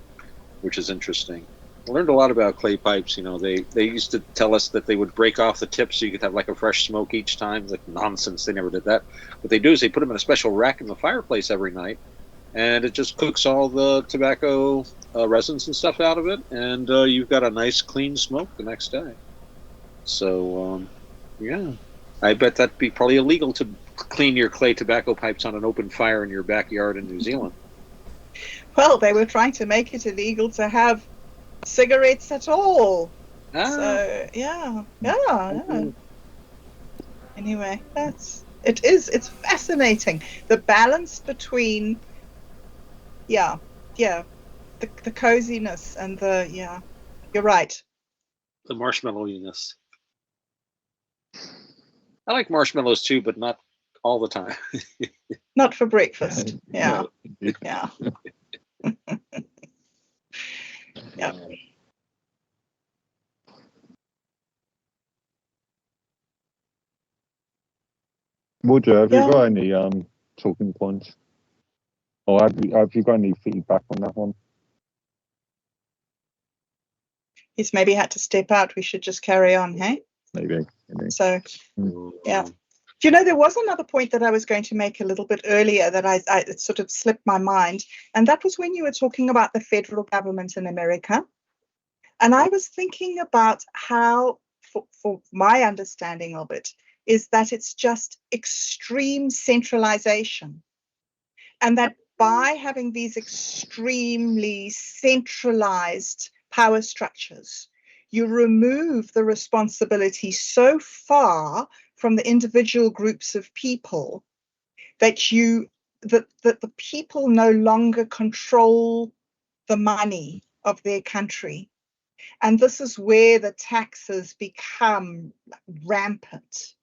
which is interesting. I learned a lot about clay pipes. They used to tell us that they would break off the tips so you could have like a fresh smoke each time. Like nonsense, they never did that. What they do is they put them in a special rack in the fireplace every night, and it just cooks all the tobacco resins and stuff out of it, and you've got a nice clean smoke the next day. So yeah, I bet that'd be probably illegal to clean your clay tobacco pipes on an open fire in your backyard in New Zealand. Well, they were trying to make it illegal to have cigarettes at all. So yeah. Anyway, it's fascinating, the balance between the coziness and you're right, the marshmallowiness. I like marshmallows too, but not all the time. Not for breakfast. Yeah. Yeah. Yeah. Roger, have you got any talking points? Or have you got any feedback on that one? He's maybe had to step out. We should just carry on, hey? Maybe. So, yeah. Do you know, there was another point that I was going to make a little bit earlier that it sort of slipped my mind. And that was when you were talking about the federal government in America. And I was thinking about how, for my understanding of it, is that it's just extreme centralization. And that by having these extremely centralized power structures, you remove the responsibility so far from the individual groups of people that the people no longer control the money of their country. And this is where the taxes become rampant.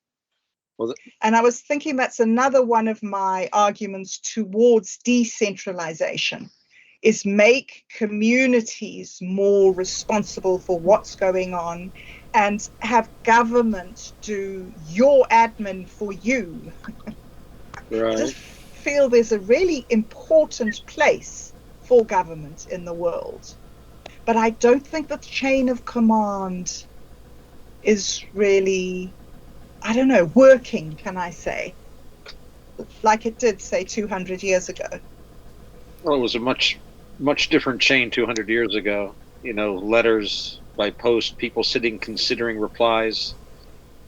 Well, and I was thinking that's another one of my arguments towards decentralization, is make communities more responsible for what's going on and have government do your admin for you. I just right. feel there's a really important place for government in the world. But I don't think the chain of command is really, I don't know, working, can I say, like it did, say, 200 years ago. Well, it was a much different chain 200 years ago. Letters by post, people sitting considering replies,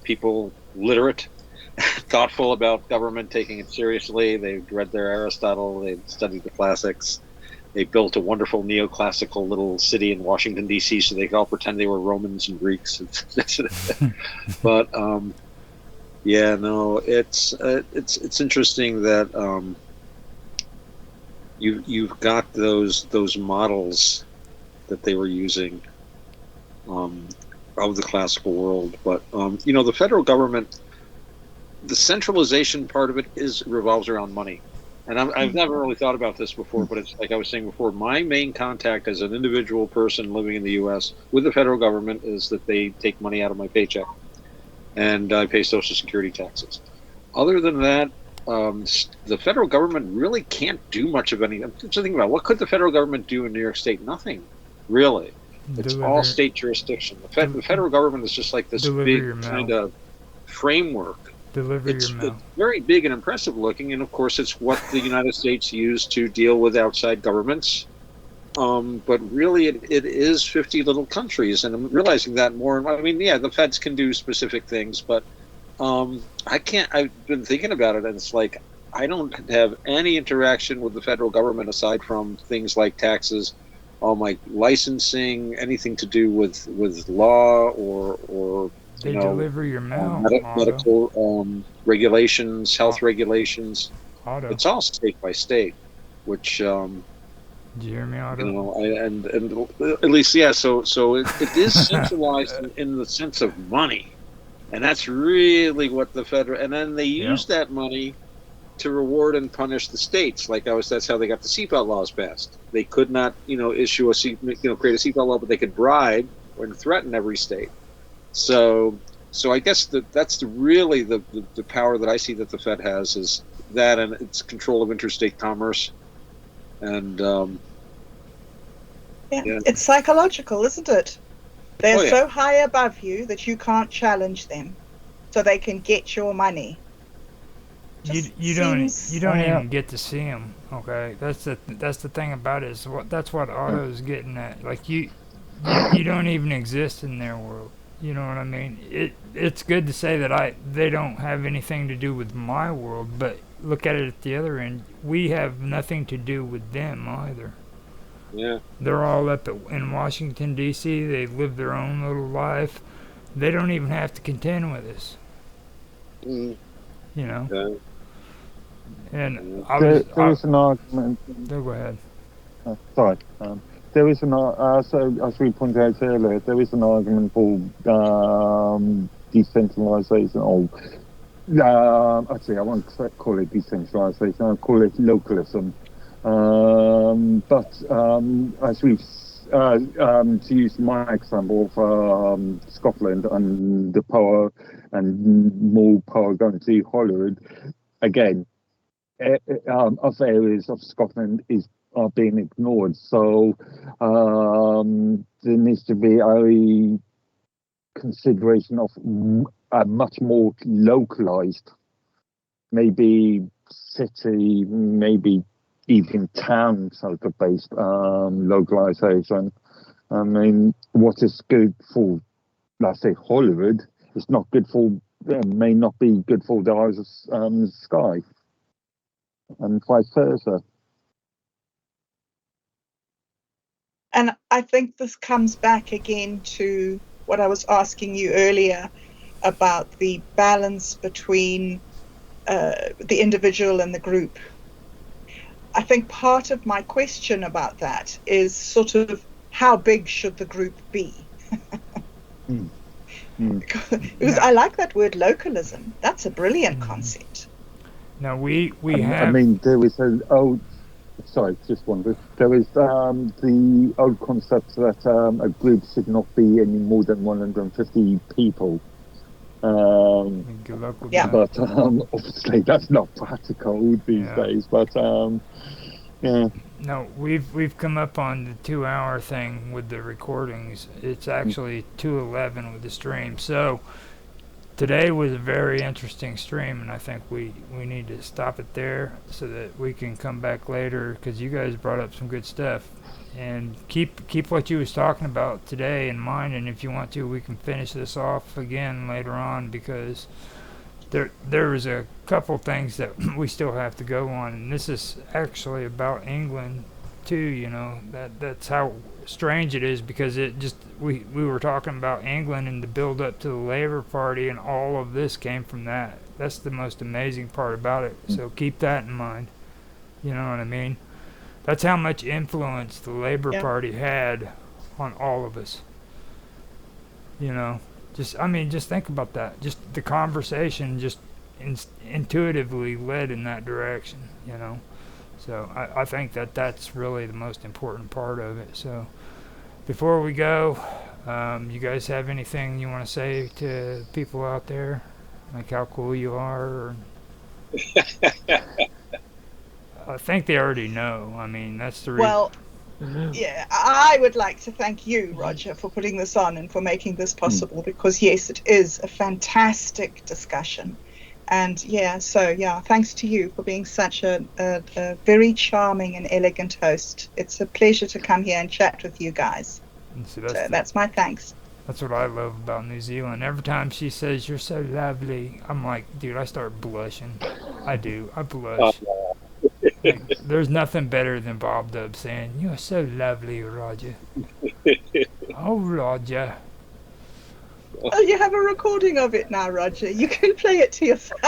people literate, thoughtful about government, taking it seriously. They'd read their Aristotle, they'd studied the classics. They built a wonderful neoclassical little city in Washington, D.C., so they could all pretend they were Romans and Greeks. But yeah, no, it's interesting that you've got those models that they were using of the classical world, but the federal government, the centralization part of it revolves around money. And I've never really thought about this before, but it's like I was saying before, my main contact as an individual person living in the U.S. with the federal government is that they take money out of my paycheck and I pay Social Security taxes. Other than that, the federal government really can't do much of anything. I'm just thinking about, what could the federal government do in New York State? Nothing, really. It's all state jurisdiction. The federal government is just like this big kind of framework. It's very big and impressive looking, and of course it's what the United States used to deal with outside governments. But really it is 50 little countries, and I'm realizing that more. I mean, yeah, the feds can do specific things, but I've been thinking about it, and it's like I don't have any interaction with the federal government aside from things like taxes, all my licensing, anything to do with law or they deliver your mail, medical regulations, health regulations. Otto. It's all state by state, which do you hear me, Otto? and at least, yeah. So it is centralized in the sense of money, and that's really what the federal. And then they use that money to reward and punish the states. That's how they got the seatbelt laws passed. They could not, issue create a seatbelt law, but they could bribe and threaten every state. So I guess that's really the power that I see that the Fed has, is that, and its control of interstate commerce. And it's psychological, isn't it? They're so high above you that you can't challenge them, so they can get your money. You don't even get to see them. Okay, that's the thing about it. That's what Otto's getting at. Like you don't even exist in their world. You know what I mean? It's good to say that they don't have anything to do with my world, but look at it at the other end. We have nothing to do with them either. Yeah. They're all up in Washington, D.C. They live their own little life. They don't even have to contend with us. Mm. You know? Okay. And there is an argument. No, go ahead. Sorry. There is so as we pointed out earlier, there is an argument for decentralization, or actually I won't call it decentralization, I'll call it localism. But as we've to use my example of Scotland and the power and more power going to Hollywood, again, other areas of Scotland are being ignored. So there needs to be a consideration of a much more localized, maybe city, maybe even town sort of based localization. I mean, what is good for, let's say, Hollywood is not good for, may not be good for the eyes of Sky, and vice versa. And I think this comes back again to what I was asking you earlier about the balance between the individual and the group. I think part of my question about that is sort of, how big should the group be? Mm. Mm. Because I like that word localism. That's a brilliant concept. Now we I have. mean, there is an old. Sorry, just one bit. There is the old concept that a group should not be any more than 150 people. Good luck with Yeah. that. But obviously that's not practical these Yeah. days. But yeah. No, we've come up on the 2 hour thing with the recordings. It's actually 2:11 with the stream. So today was a very interesting stream, and I think we need to stop it there so that we can come back later because you guys brought up some good stuff. And keep what you was talking about today in mind, and if you want to, we can finish this off again later on because there was a couple things that we still have to go on, and this is actually about England too. You know that's how strange it is because it just we were talking about England and the build up to the Labour Party, and all of this came from that. That's the most amazing part about it. So keep that in mind. You know what I mean? That's how much influence the Labour Yeah. Party had on all of us. You know, just think about that. Just the conversation just intuitively led in that direction. You know, so I think that's really the most important part of it. So before we go, you guys have anything you want to say to people out there, like how cool you are? Or I think they already know. I mean, that's the reason. Well, yeah, I would like to thank you, Roger, for putting this on and for making this possible because, yes, it is a fantastic discussion. And yeah, so yeah, thanks to you for being such a very charming and elegant host. It's a pleasure to come here and chat with you guys. So So that's my thanks. that's what I love about New Zealand. Every time she says you're so lovely, I'm like, dude, I start blushing. I do. I blush. Like, there's nothing better than Bob Dub saying, "You're so lovely, Roger." Oh, Roger. Oh, you have a recording of it now, Roger. You can play it to yourself.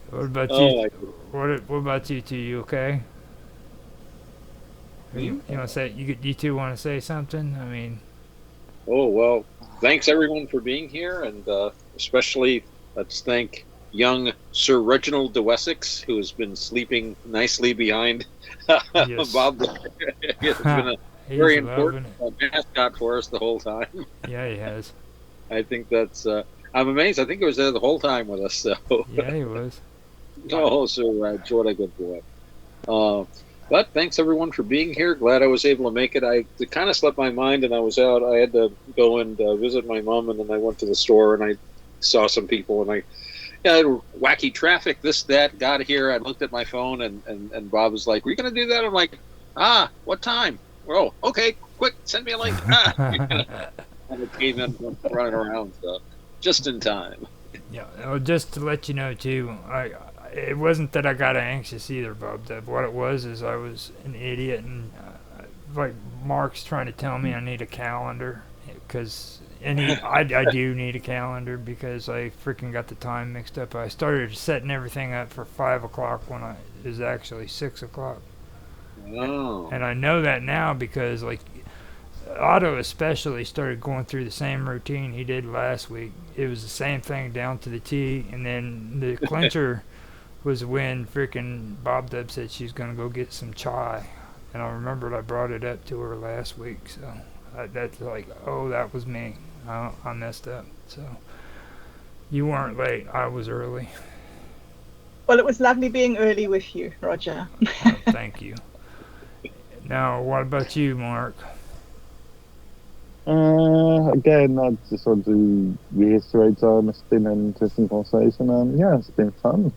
What about Oh, you? What about you two? You okay? Or you want to say you two want to say something? I mean, Oh, well, thanks everyone for being here, and especially let's thank young Sir Reginald de Wessex, who has been sleeping nicely behind Yes. Bob. It's been a he's very loving important it. mascot for us the whole time. Yeah, he has. I think that's. I'm amazed. I think he was there the whole time with us. So, Yeah, he was. oh, Sir Reg, what a good boy. Uh, but thanks everyone for being here. Glad I was able to make it. It kind of slipped my mind, and I was out. I had to go and visit my mom, and then I went to the store and I saw some people, and wacky traffic, this, that. Got here. I looked at my phone, and Bob was like, "Were you going to do that?" I'm like, what time? Oh, okay, quick, send me a link. And it came in running around, so just in time. Yeah. Well, just to let you know too, it wasn't that I got anxious either, Bob. What it was is I was an idiot, and like Mark's trying to tell me I need a calendar because I do need a calendar because I freaking got the time mixed up. I started setting everything up for 5 o'clock when it was actually 6 o'clock. Oh. And I know that now because like Otto especially started going through the same routine he did last week. It was the same thing down to the T, and then the clincher was when freaking Bob Dub said she's gonna go get some chai, and I remembered I brought it up to her last week. So that's like, oh, that was me. I messed up. So you weren't late. I was early. Well, it was lovely being early with you, Roger. Thank you. Now, what about you, Mark? Again, I just want to reiterate, it's been an interesting conversation, and yeah, it's been fun.